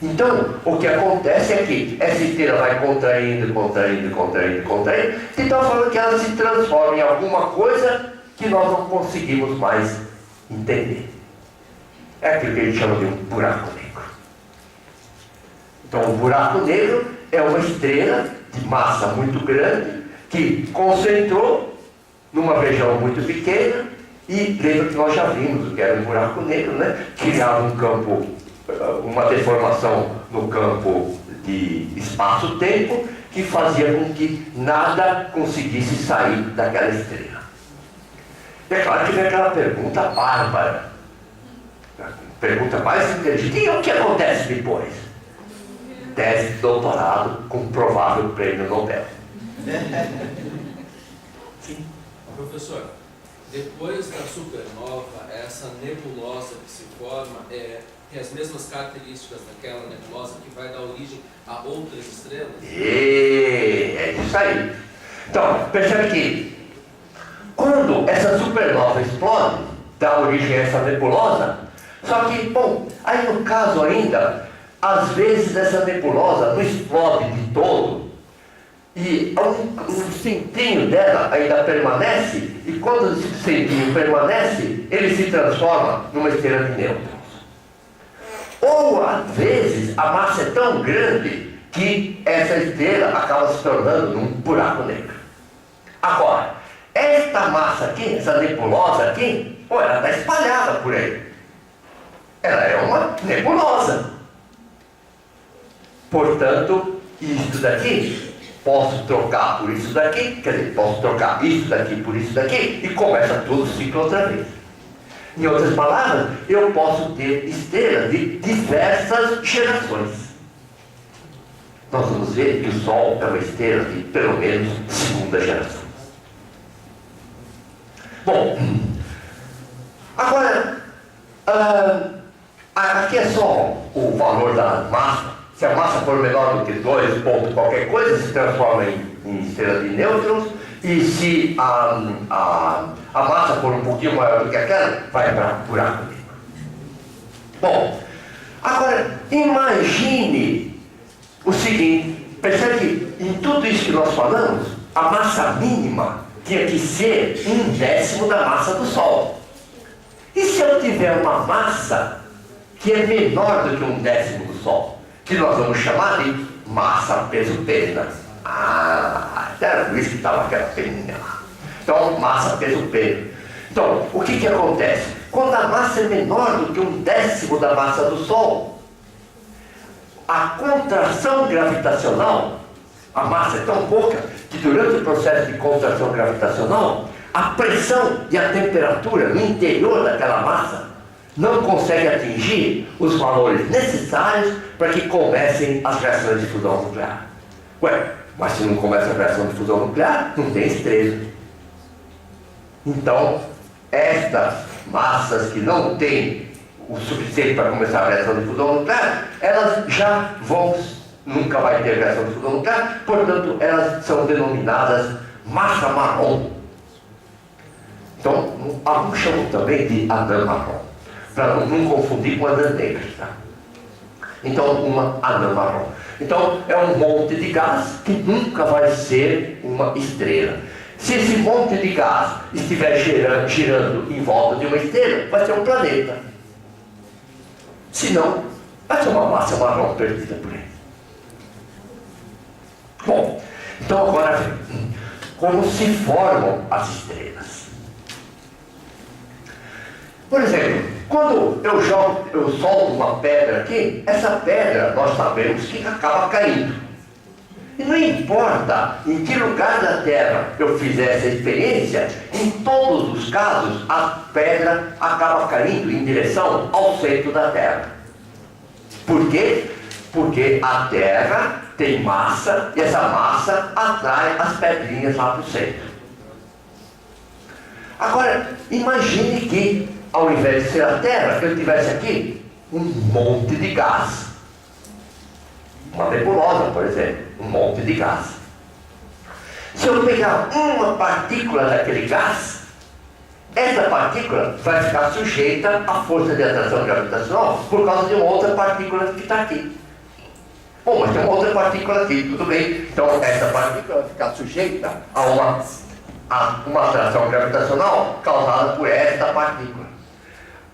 Então, o que acontece é que essa estrela vai contraindo, contraindo, contraindo, contraindo, e então falando que ela se transforma em alguma coisa que nós não conseguimos mais entender. É aquilo que a gente chama de um buraco negro. Então, um buraco negro é uma estrela de massa muito grande que concentrou numa região muito pequena, e lembra que nós já vimos o que era um buraco negro, né? Criava um campo, uma deformação no campo de espaço-tempo que fazia com que nada conseguisse sair daquela estrela. É claro que vem aquela pergunta bárbara, a pergunta mais inteligente: e o que acontece depois? Tese de doutorado com provável prêmio Nobel. Sim. Professor, depois da supernova, essa nebulosa que se forma tem as mesmas características daquela nebulosa que vai dar origem a outras estrelas? É isso aí. Então, percebe que quando essa supernova explode, dá origem a essa nebulosa, só que, bom, aí no caso ainda, às vezes essa nebulosa não explode de todo, e um centinho dela ainda permanece, e quando esse centinho permanece, ele se transforma numa estrela de nêutrons. Ou, às vezes, a massa é tão grande que essa estrela acaba se tornando num buraco negro. Agora, esta massa aqui, essa nebulosa aqui, ela está espalhada por aí. Ela é uma nebulosa. Portanto, isso daqui, posso trocar por isso daqui, quer dizer, posso trocar isso daqui por isso daqui, e começa todo o ciclo outra vez. Em outras palavras, eu posso ter estrelas de diversas gerações. Nós vamos ver que o Sol é uma estrela de pelo menos segunda geração. Bom, agora, aqui é só o valor da massa. Se a massa for menor do que 2 ponto qualquer coisa, se transforma em estrela de nêutrons. E se a massa for um pouquinho maior do que aquela, vai para buraco negro. Bom, agora imagine o seguinte: percebe que em tudo isso que nós falamos, a massa mínima tinha que ser 1/10 da massa do Sol. E se eu tiver uma massa que é menor do que 1/10 do Sol, que nós vamos chamar de massa peso-pena? Era por isso que estava aquela peninha lá. Então, massa peso-pena. Então, o que acontece? Quando a massa é menor do que 1/10 da massa do Sol, a contração gravitacional, a massa é tão pouca que durante o processo de contração gravitacional, a pressão e a temperatura no interior daquela massa não consegue atingir os valores necessários para que comecem as reações de fusão nuclear. Ué, mas se não começa a reação de fusão nuclear, não tem estrela. Então, estas massas que não têm o suficiente para começar a reação de fusão nuclear, elas já vão, nunca vai ter reação de fusão nuclear, portanto, elas são denominadas massa marrom. Então, alguns chamam também de anã marrom, para não confundir com anã negra, tá? Então, uma anã marrom. Então, é um monte de gás que nunca vai ser uma estrela. Se esse monte de gás estiver girando em volta de uma estrela, vai ser um planeta. Se não, vai ser uma massa marrom perdida por aí. Bom, então agora vem como se formam as estrelas. Por exemplo, quando eu solto uma pedra aqui, essa pedra nós sabemos que acaba caindo. E não importa em que lugar da Terra eu fizer essa experiência, em todos os casos a pedra acaba caindo em direção ao centro da Terra. Por quê? Porque a Terra tem massa e essa massa atrai as pedrinhas lá para o centro. Agora, imagine que ao invés de ser a Terra, eu tivesse aqui um monte de gás. Uma nebulosa, por exemplo, um monte de gás. Se eu pegar uma partícula daquele gás, essa partícula vai ficar sujeita à força de atração gravitacional por causa de uma outra partícula que está aqui. Bom, mas tem uma outra partícula aqui, tudo bem. Então, essa partícula vai ficar sujeita a uma atração gravitacional causada por esta partícula.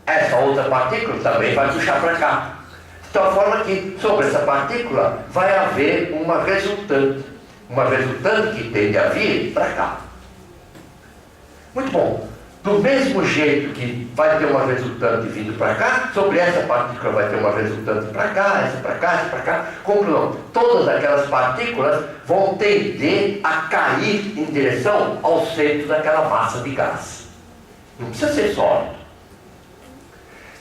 Essa outra partícula também vai puxar para cá. De tal forma que sobre essa partícula vai haver uma resultante que tende a vir para cá. Muito bom. Do mesmo jeito que vai ter uma resultante vindo para cá, sobre essa partícula vai ter uma resultante para cá, essa para cá, essa para cá. Conclusão, todas aquelas partículas vão tender a cair em direção ao centro daquela massa de gás. Não precisa ser sólido.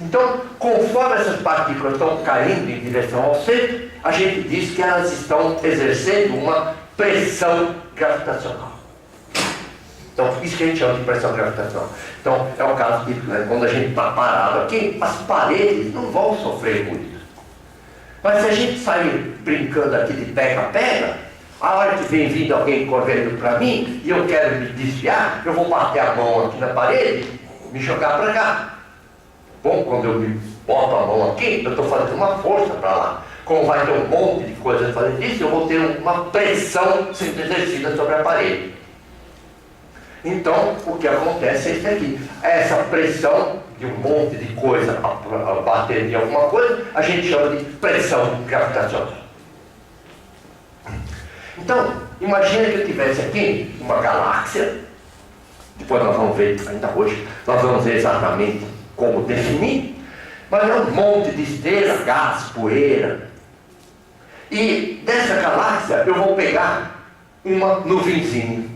Então, conforme essas partículas estão caindo em direção ao centro, a gente diz que elas estão exercendo uma pressão gravitacional. Então, isso que a gente chama de pressão gravitacional. Então, é um caso típico, né? Quando a gente está parado aqui, as paredes não vão sofrer muito. Mas se a gente sair brincando aqui de pega-pega, a hora que vem vindo alguém correndo para mim, e eu quero me desviar, eu vou bater a mão aqui na parede, me jogar para cá. Bom, quando eu me boto a mão aqui, eu estou fazendo uma força para lá. Como vai ter um monte de coisa fazendo isso, eu vou ter uma pressão sendo exercida sobre a parede. Então, o que acontece é isso aqui. Essa pressão de um monte de coisa batendo em alguma coisa, a gente chama de pressão gravitacional. Então, imagina que eu tivesse aqui uma galáxia. Depois nós vamos ver, ainda hoje, nós vamos ver exatamente como definir, mas é um monte de estrela, gás, poeira. E dessa galáxia eu vou pegar uma nuvenzinha,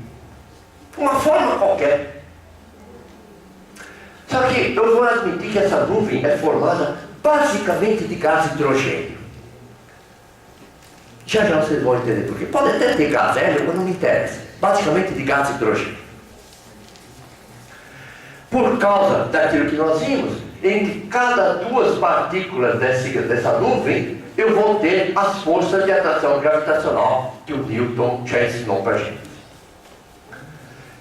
uma forma qualquer. Só que eu vou admitir que essa nuvem é formada basicamente de gás hidrogênio. Já já vocês vão entender por quê. Pode até ter gás hélio, mas não me interessa. Basicamente de gás hidrogênio. Por causa daquilo que nós vimos, entre cada duas partículas dessa nuvem, eu vou ter as forças de atração gravitacional que o Newton já ensinou para a gente.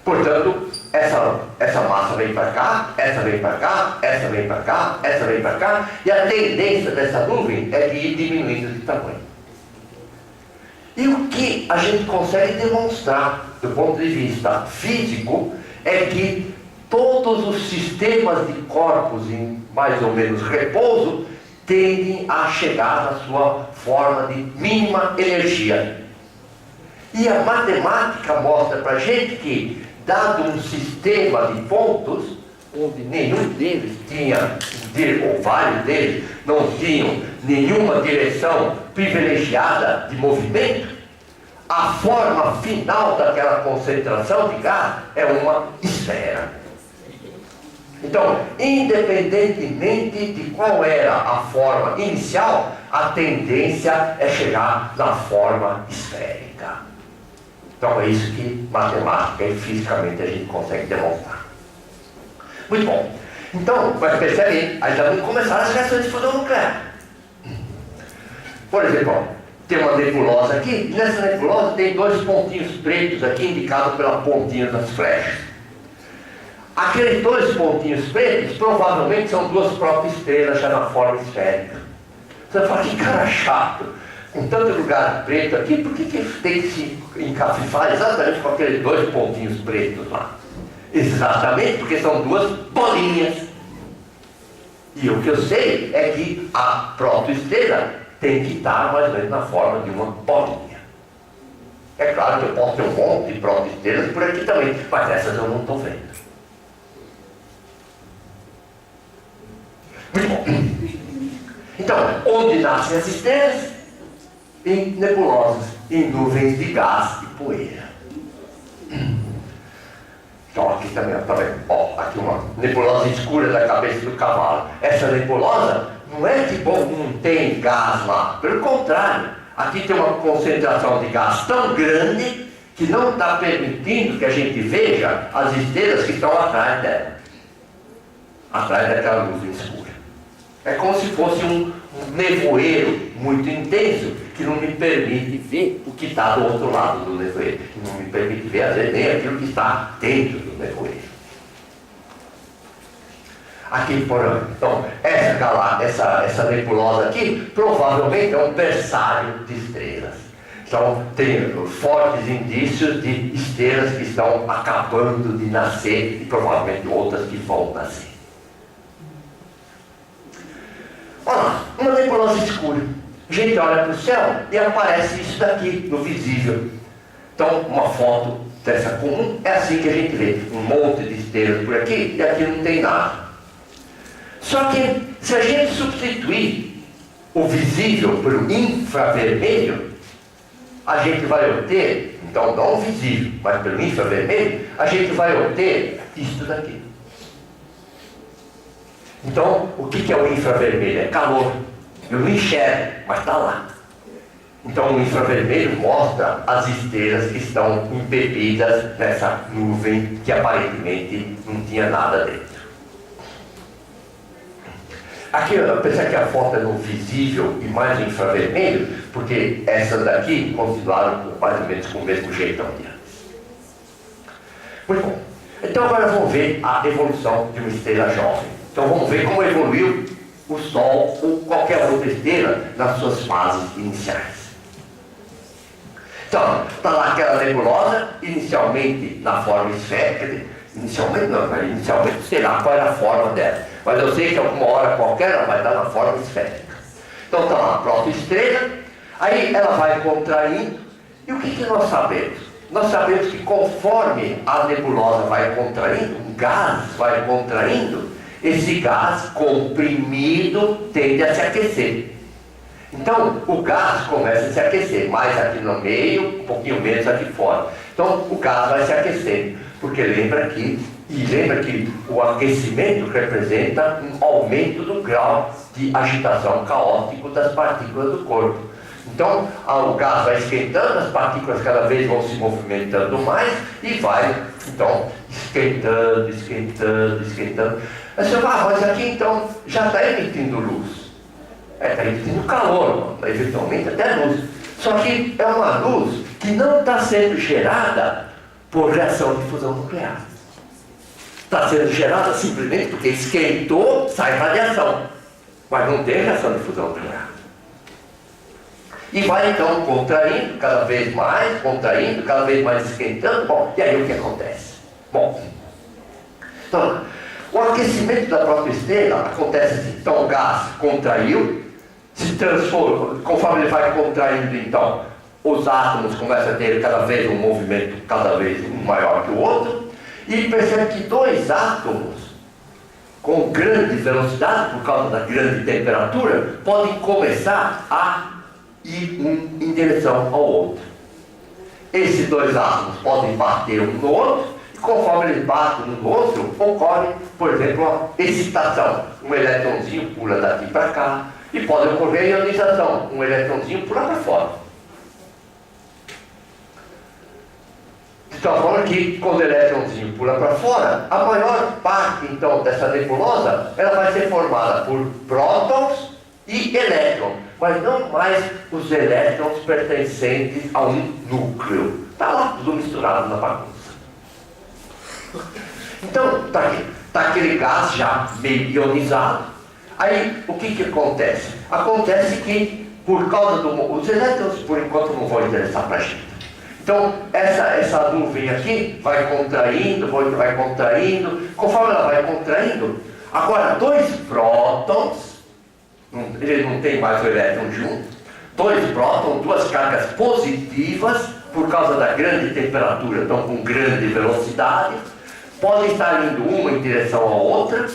Portanto, essa massa vem para cá, essa vem para cá, essa vem para cá, essa vem para cá, e a tendência dessa nuvem é de ir diminuindo de tamanho. E o que a gente consegue demonstrar, do ponto de vista físico, é que todos os sistemas de corpos em mais ou menos repouso tendem a chegar na sua forma de mínima energia. E a matemática mostra para a gente que, dado um sistema de pontos, onde nenhum deles tinha, ou vários deles, não tinham nenhuma direção privilegiada de movimento, a forma final daquela concentração de gás é uma esfera. Então, independentemente de qual era a forma inicial, a tendência é chegar na forma esférica. Então é isso que matemática e fisicamente a gente consegue demonstrar. Muito bom. Então, mas percebe, aí já vão começar as reações de fusão nuclear. Por exemplo, ó, tem uma nebulosa aqui, e nessa nebulosa tem dois pontinhos pretos aqui, indicados pela pontinha das flechas. Aqueles dois pontinhos pretos provavelmente são duas próprias estrelas já na forma esférica. Você vai falar, que cara chato, com tanto lugar preto aqui, por que tem que se encafifar exatamente com aqueles dois pontinhos pretos lá? Exatamente porque são duas bolinhas. E o que eu sei é que a protoestrela tem que estar mais ou menos na forma de uma bolinha. É claro que eu posso ter um monte de protoestrelas por aqui também, mas essas eu não estou vendo. Muito bom. Então, onde nascem as estrelas? Em nebulosas, em nuvens de gás e poeira. Então aqui também, tá vendo? Ó, aqui uma nebulosa escura da cabeça do cavalo. Essa nebulosa não é que bom, não tem gás lá. Pelo contrário, aqui tem uma concentração de gás tão grande que não está permitindo que a gente veja as estrelas que estão atrás dela. Atrás daquela nuvem escura. É como se fosse um nevoeiro muito intenso que não me permite ver o que está do outro lado do nevoeiro. Que não me permite ver, às vezes, nem aquilo que está dentro do nevoeiro. Aqui, então, essa nebulosa aqui provavelmente é um berçário de estrelas. Então, tem fortes indícios de estrelas que estão acabando de nascer e provavelmente outras que vão nascer. Olha lá, uma nebulosa escura. A gente olha para o céu e aparece isso daqui, no visível. Então, uma foto dessa comum é assim que a gente vê. Um monte de estrelas por aqui e aqui não tem nada. Só que, se a gente substituir o visível pelo infravermelho, a gente vai obter, então não o visível, mas pelo infravermelho, a gente vai obter isso daqui. Então, o que é o infravermelho? É calor. Eu não enxergo, mas está lá. Então, o infravermelho mostra as estrelas que estão embebidas nessa nuvem que aparentemente não tinha nada dentro. Aqui, eu pensei que a foto é no visível e mais no infravermelho, porque essas daqui continuaram mais ou menos com o mesmo jeitão de antes. Muito bom. Então, agora vamos ver a evolução de uma estrela jovem. Então vamos ver como evoluiu o Sol ou qualquer outra estrela nas suas fases iniciais. Então, está lá aquela nebulosa, inicialmente na forma esférica. Inicialmente não, mas inicialmente sei lá qual era a forma dela. Mas eu sei que alguma hora qualquer ela vai estar na forma esférica. Então está lá a protoestrela, aí ela vai contraindo. E o que nós sabemos? Nós sabemos que conforme a nebulosa vai contraindo, o gás vai contraindo, esse gás comprimido tende a se aquecer. Então, o gás começa a se aquecer, mais aqui no meio, um pouquinho menos aqui fora. Então, o gás vai se aquecendo, porque lembra que o aquecimento representa um aumento do grau de agitação caótico das partículas do corpo. Então, o gás vai esquentando, as partículas cada vez vão se movimentando mais e vai, então, esquentando. Aí você fala, mas aqui então já está emitindo luz. Está emitindo calor, eventualmente até luz. Só que é uma luz que não está sendo gerada por reação de fusão nuclear. Está sendo gerada simplesmente porque esquentou, sai radiação. Mas não tem reação de fusão nuclear. E vai então contraindo cada vez mais, esquentando. Bom, e aí o que acontece? Bom, então, o aquecimento da própria estrela acontece assim. Então o gás contraiu, se transforma, conforme ele vai contraindo, então, os átomos começam a ter cada vez um movimento cada vez um maior que o outro, e percebe que dois átomos com grande velocidade, por causa da grande temperatura, podem começar a ir um em direção ao outro. Esses dois átomos podem bater um no outro, e conforme eles batem um no outro, ocorre por exemplo, a excitação. Um elétronzinho pula daqui para cá. E pode ocorrer a ionização. Um elétronzinho pula para fora. De tal forma que, quando o elétronzinho pula para fora, a maior parte, então, dessa nebulosa, ela vai ser formada por prótons e elétrons, mas não mais os elétrons pertencentes a um núcleo. Está lá tudo misturado na bagunça. Então, está aquele gás já meio ionizado. Aí, o que acontece? Acontece que, por causa os elétrons, por enquanto, não vão interessar para a gente. Então, essa nuvem aqui vai contraindo, vai contraindo. Conforme ela vai contraindo, agora dois prótons, ele não tem mais o elétron junto, dois prótons, duas cargas positivas, por causa da grande temperatura, então com grande velocidade, podem estar indo uma em direção à outra,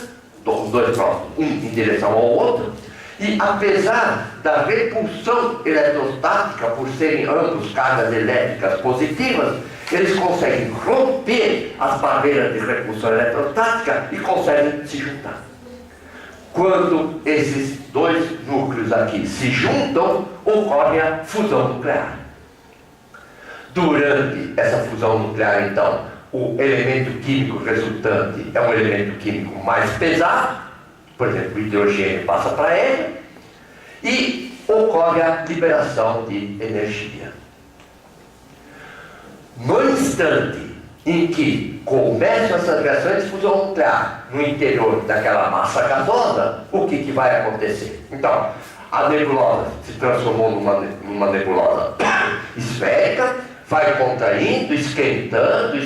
os dois prótons, um em direção ao outro, e apesar da repulsão eletrostática, por serem ambos cargas elétricas positivas, eles conseguem romper as barreiras de repulsão eletrostática e conseguem se juntar. Quando esses dois núcleos aqui se juntam, ocorre a fusão nuclear. Durante essa fusão nuclear, então, o elemento químico resultante é um elemento químico mais pesado, por exemplo, o hidrogênio passa para ele, e ocorre a liberação de energia. No instante em que começam essas reações de fusão nuclear no interior daquela massa gasosa, o que vai acontecer? Então, a nebulosa se transformou numa nebulosa esférica, vai contraindo, esquentando,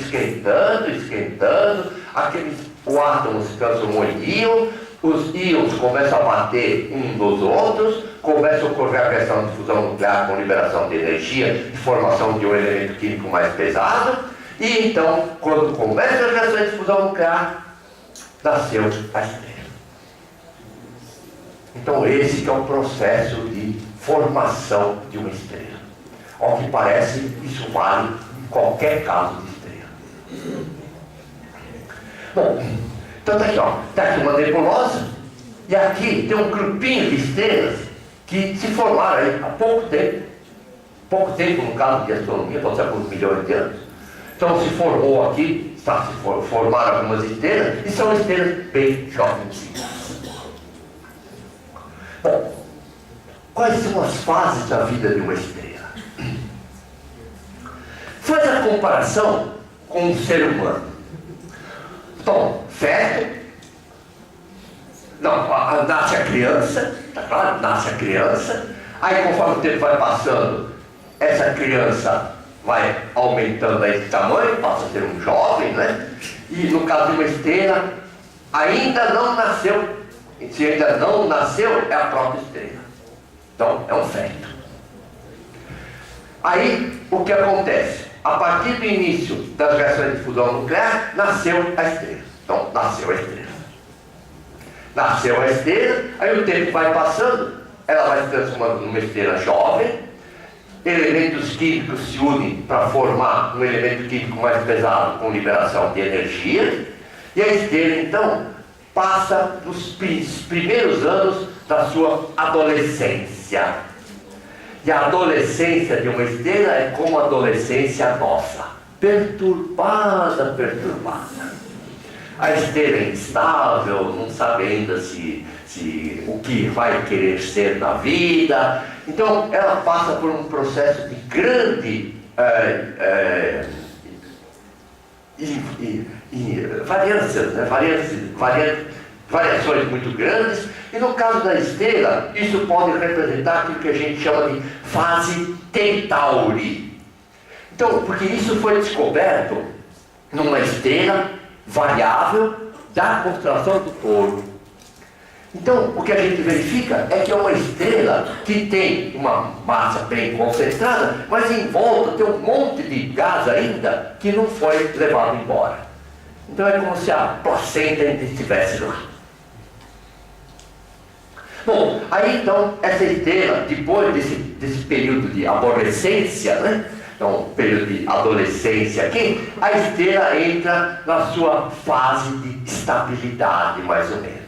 o átomo se transformou em íon, os íons começam a bater uns nos outros, começa a ocorrer a reação de fusão nuclear com liberação de energia e formação de um elemento químico mais pesado, e então, quando começa a reação de fusão nuclear, nasceu a estrela. Então esse que é o processo de formação de uma estrela. Ao que parece, isso vale em qualquer caso de estrela. Bom, então está aqui, está aqui uma nebulosa, e aqui tem um grupinho de estrelas que se formaram aí há pouco tempo no caso de astronomia, pode ser alguns milhões de anos. Então se formou aqui, formaram algumas estrelas, e são estrelas bem jovens. Bom, quais são as fases da vida de uma estrela? Faz a comparação com o ser humano. Então, feto, nasce a criança, tá claro? Nasce a criança, aí conforme o tempo vai passando, essa criança vai aumentando aí de tamanho, passa a ser um jovem, né? E no caso de uma estrela, ainda não nasceu. Se ainda não nasceu, é a própria estrela. Então, é um feto. Aí, o que acontece? A partir do início das reações de fusão nuclear, nasceu a estrela. Então, nasceu a estrela. Nasceu a estrela, aí o tempo vai passando, ela vai se transformando numa estrela jovem, elementos químicos se unem para formar um elemento químico mais pesado com liberação de energia, e a estrela, então, passa nos primeiros anos da sua adolescência. E a adolescência de uma estrela é como a adolescência nossa, perturbada. A estrela é instável, não sabe ainda o que vai querer ser na vida. Então ela passa por um processo de grande variações muito grandes, e no caso da estrela, isso pode representar aquilo que a gente chama de fase Centauri. Então, porque isso foi descoberto numa estrela variável da constelação do Touro. Então, o que a gente verifica é que é uma estrela que tem uma massa bem concentrada, mas em volta tem um monte de gás ainda que não foi levado embora. Então é como se a placenta ainda estivesse lá. Bom, aí então essa estrela, depois desse período de aborrecência, né, então período de adolescência aqui, a estrela entra na sua fase de estabilidade, mais ou menos.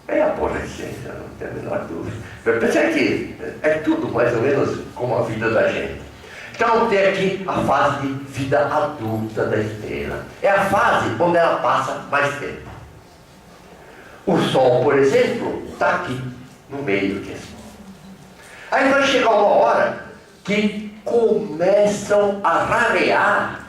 É a adolescência, não tem a menor dúvida. Eu pensei que é tudo mais ou menos como a vida da gente. Então tem aqui a fase de vida adulta da estrela. É a fase onde ela passa mais tempo. O Sol, por exemplo, está aqui no meio disso. Aí vai chegar uma hora que começam a rarear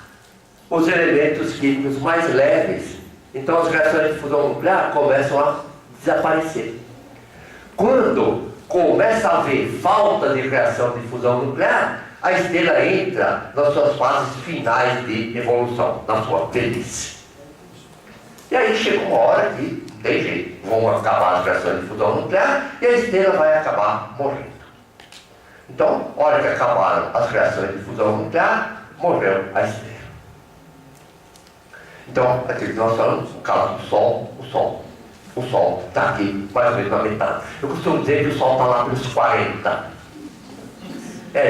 os elementos químicos mais leves. Então as reações de fusão nuclear começam a desaparecer. Quando começa a haver falta de reação de fusão nuclear, a estrela entra nas suas fases finais de evolução, na sua velhice. E aí chega uma hora que não tem jeito, vão acabar as reações de fusão nuclear e a estrela vai acabar morrendo. Então, na hora que acabaram as reações de fusão nuclear, morreu a estrela. Então, aqui que nós falamos, no caso do Sol, o Sol está aqui mais ou menos na metade. Eu costumo dizer que o Sol está lá pelos 40.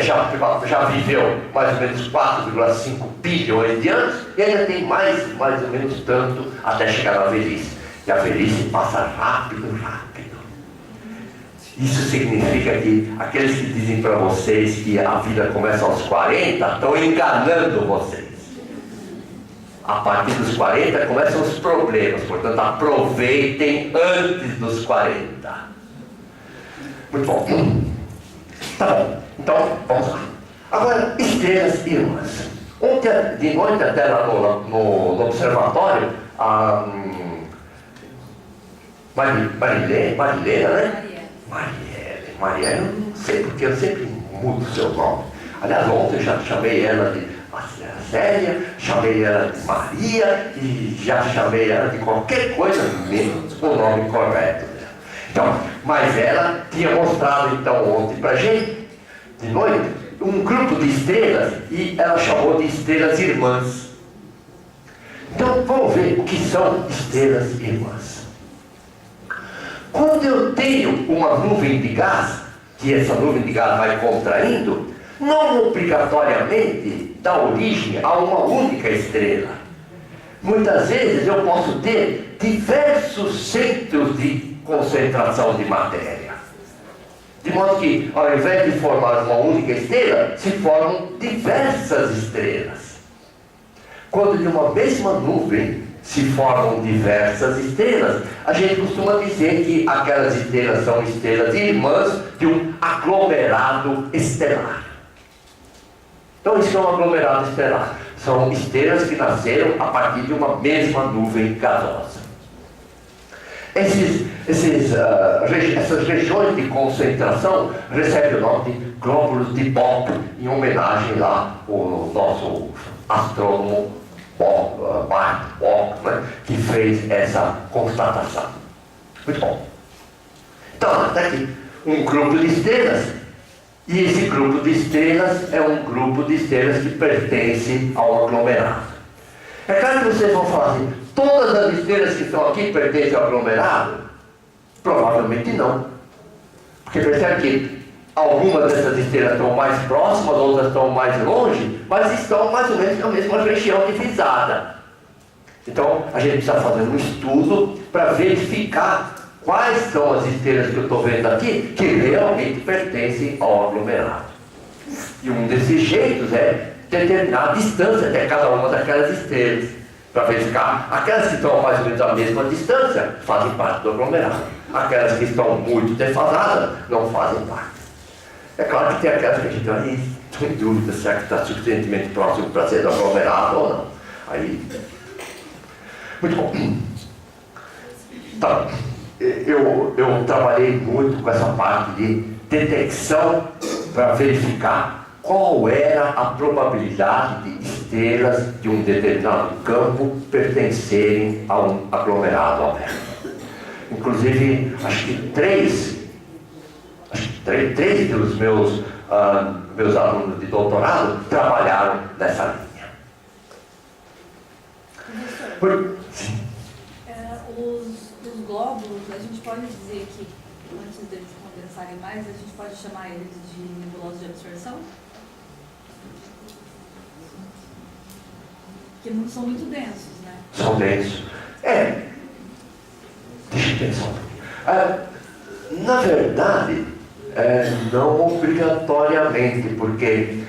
Já viveu mais ou menos 4,5 bilhões de anos e ainda tem mais ou menos tanto até chegar na velhice. E a velhice passa rápido. Isso significa que aqueles que dizem para vocês que a vida começa aos 40 estão enganando vocês. A partir dos 40 começam os problemas, portanto aproveitem antes dos 40. Muito bom. Tá bom, então vamos lá. Agora, estrelas irmãs. Ontem de noite até lá no observatório, a Marilena, né? Marielle, eu não sei porque eu sempre mudo o seu nome. Aliás, ontem eu já chamei ela de Célia, chamei ela de Maria e já chamei ela de qualquer coisa menos o nome correto dela. Então, mas ela tinha mostrado então ontem pra gente, de noite, um grupo de estrelas e ela chamou de estrelas irmãs. Então vamos ver o que são estrelas irmãs. Quando eu tenho uma nuvem de gás, que essa nuvem de gás vai contraindo, não obrigatoriamente dá origem a uma única estrela. Muitas vezes eu posso ter diversos centros de concentração de matéria. De modo que, ao invés de formar uma única estrela, se formam diversas estrelas. Quando de uma mesma nuvem se formam diversas estrelas, a gente costuma dizer que aquelas estrelas são estrelas irmãs de um aglomerado estelar. Então isso é um aglomerado estelar. São estrelas que nasceram a partir de uma mesma nuvem gasosa. Essas regiões de concentração recebem o nome de glóbulos de Bock, em homenagem lá ao nosso astrônomo Bock, né, que fez essa constatação. Muito bom. Então, está aqui um grupo de estrelas, e esse grupo de estrelas é um grupo de estrelas que pertence ao aglomerado. É claro que vocês vão falar assim, todas as estrelas que estão aqui pertencem ao aglomerado? Provavelmente não. Porque percebe que algumas dessas estrelas estão mais próximas, outras estão mais longe, mas estão mais ou menos na mesma região divisada. Então, a gente precisa fazer um estudo para verificar quais são as estrelas que eu estou vendo aqui que realmente pertencem ao aglomerado. E um desses jeitos é determinar a distância até cada uma daquelas estrelas, para verificar aquelas que estão mais ou menos à mesma distância fazem parte do aglomerado. Aquelas que estão muito defasadas não fazem parte. É claro que tem aquelas que a gente aí estou em dúvida se está suficientemente próximo para ser do aglomerado ou não. Aí, muito bom. Tá. Eu trabalhei muito com essa parte de detecção para verificar qual era a probabilidade de estrelas de um determinado campo pertencerem a um aglomerado aberto. Inclusive, acho que três dos meus alunos de doutorado trabalharam nessa linha. Sim. Os glóbulos, a gente pode dizer que, antes deles condensarem mais, a gente pode chamar eles de nebulosas de absorção? Que não são muito densos, né? São densos. Deixa eu pensar um pouquinho. Na verdade, não obrigatoriamente, porque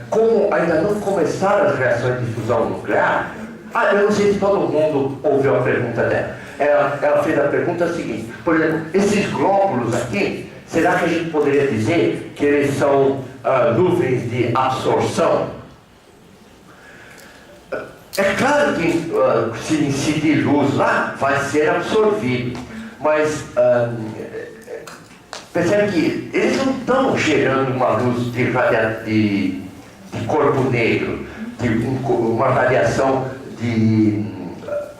como ainda não começaram as reações de fusão nuclear, eu não sei se todo mundo ouviu a pergunta dela. Ela fez a pergunta seguinte: por exemplo, esses glóbulos aqui, será que a gente poderia dizer que eles são nuvens de absorção? É claro que se incidir luz lá, vai ser absorvido, mas percebe que eles não estão gerando uma luz de corpo negro, uma radiação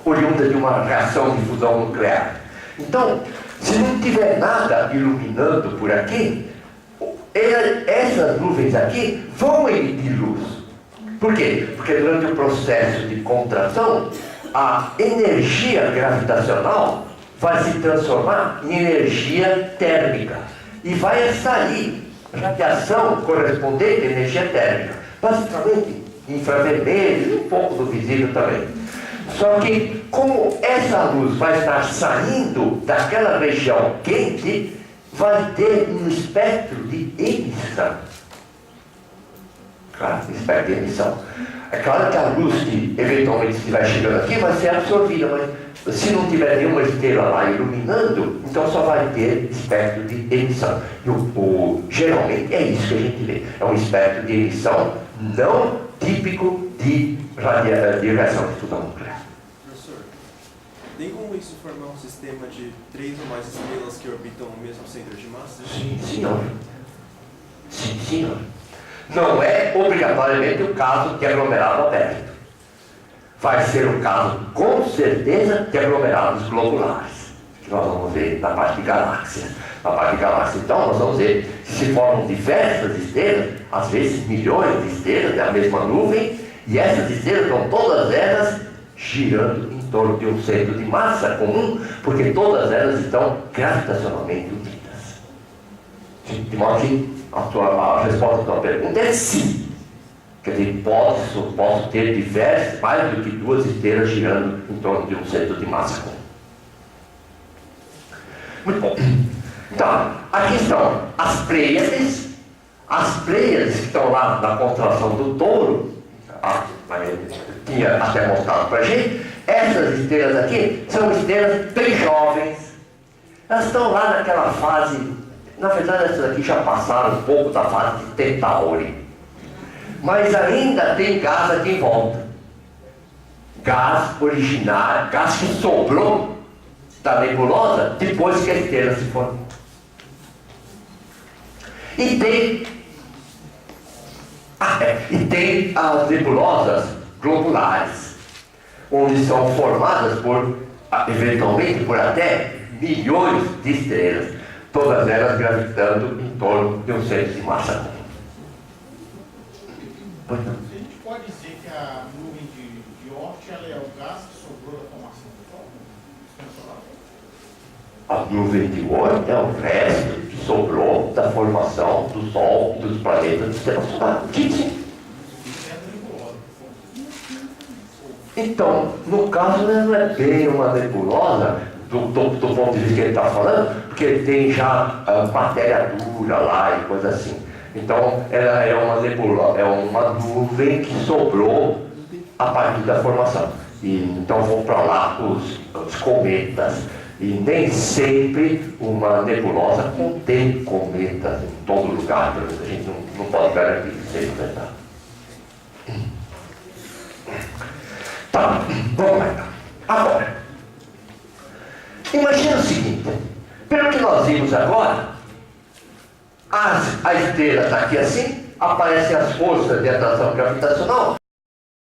oriunda de uma reação de fusão nuclear. Então, se não tiver nada iluminando por aqui, essas nuvens aqui vão emitir luz. Por quê? Porque durante o processo de contração, a energia gravitacional vai se transformar em energia térmica. E vai sair radiação correspondente à energia térmica. Basicamente, infravermelho e um pouco do visível também. Só que, como essa luz vai estar saindo daquela região quente, vai ter um espectro de emissão. Claro, espectro de emissão. É claro que a luz que eventualmente estiver chegando aqui vai ser absorvida, mas se não tiver nenhuma estrela lá iluminando, então só vai ter espectro de emissão. E geralmente é isso que a gente vê. É um espectro de emissão não típico de reação de fusão nuclear. Professor, tem como isso formar um sistema de 3 ou mais estrelas que orbitam o mesmo centro de massa? Sim, senhor. Sim, senhor. Não é obrigatoriamente o caso de aglomerado aberto. Vai ser o caso, com certeza, de aglomerados globulares, que nós vamos ver na parte de galáxias. Na parte de galáxias, então, nós vamos ver que se formam diversas estrelas, às vezes milhões de estrelas, é a mesma nuvem, e essas estrelas estão todas elas girando em torno de um centro de massa comum, porque todas elas estão gravitacionalmente unidas. De modo que a resposta à tua pergunta é sim. Quer dizer, posso ter mais do que 2 estrelas girando em torno de um centro de massa comum. Muito bom. Então, aqui estão as Pleiades que estão lá na constelação do Touro, tinha até mostrado para a gente. Essas estrelas aqui são estrelas bem jovens, elas estão lá naquela fase, na verdade essas aqui já passaram um pouco da fase de Centauri, mas ainda tem gás aqui em volta, gás originário, gás que sobrou da nebulosa depois que a estrela se formou. E tem as nebulosas globulares, onde são formadas eventualmente por até milhões de estrelas, todas elas gravitando em torno de um centro de massa comum. Pois não. A gente pode dizer que a nuvem de Oort ela é o gás que sobrou da formação do Sol? A nuvem de Oort é o resto que sobrou da formação do Sol e dos planetas do sistema solar. Então, no caso, não é bem uma nebulosa, do ponto de vista que ele está falando, porque tem já matéria dura lá e coisa assim. Então, ela é uma nebulosa, é uma nuvem que sobrou a partir da formação. E então vão para lá os cometas. E nem sempre uma nebulosa contém cometas em todo lugar. A gente não pode garantir que seja verdade. Tá, vamos lá então. Agora, imagina o seguinte: pelo que nós vimos agora, a estrela está aqui assim, aparecem as forças de atração gravitacional.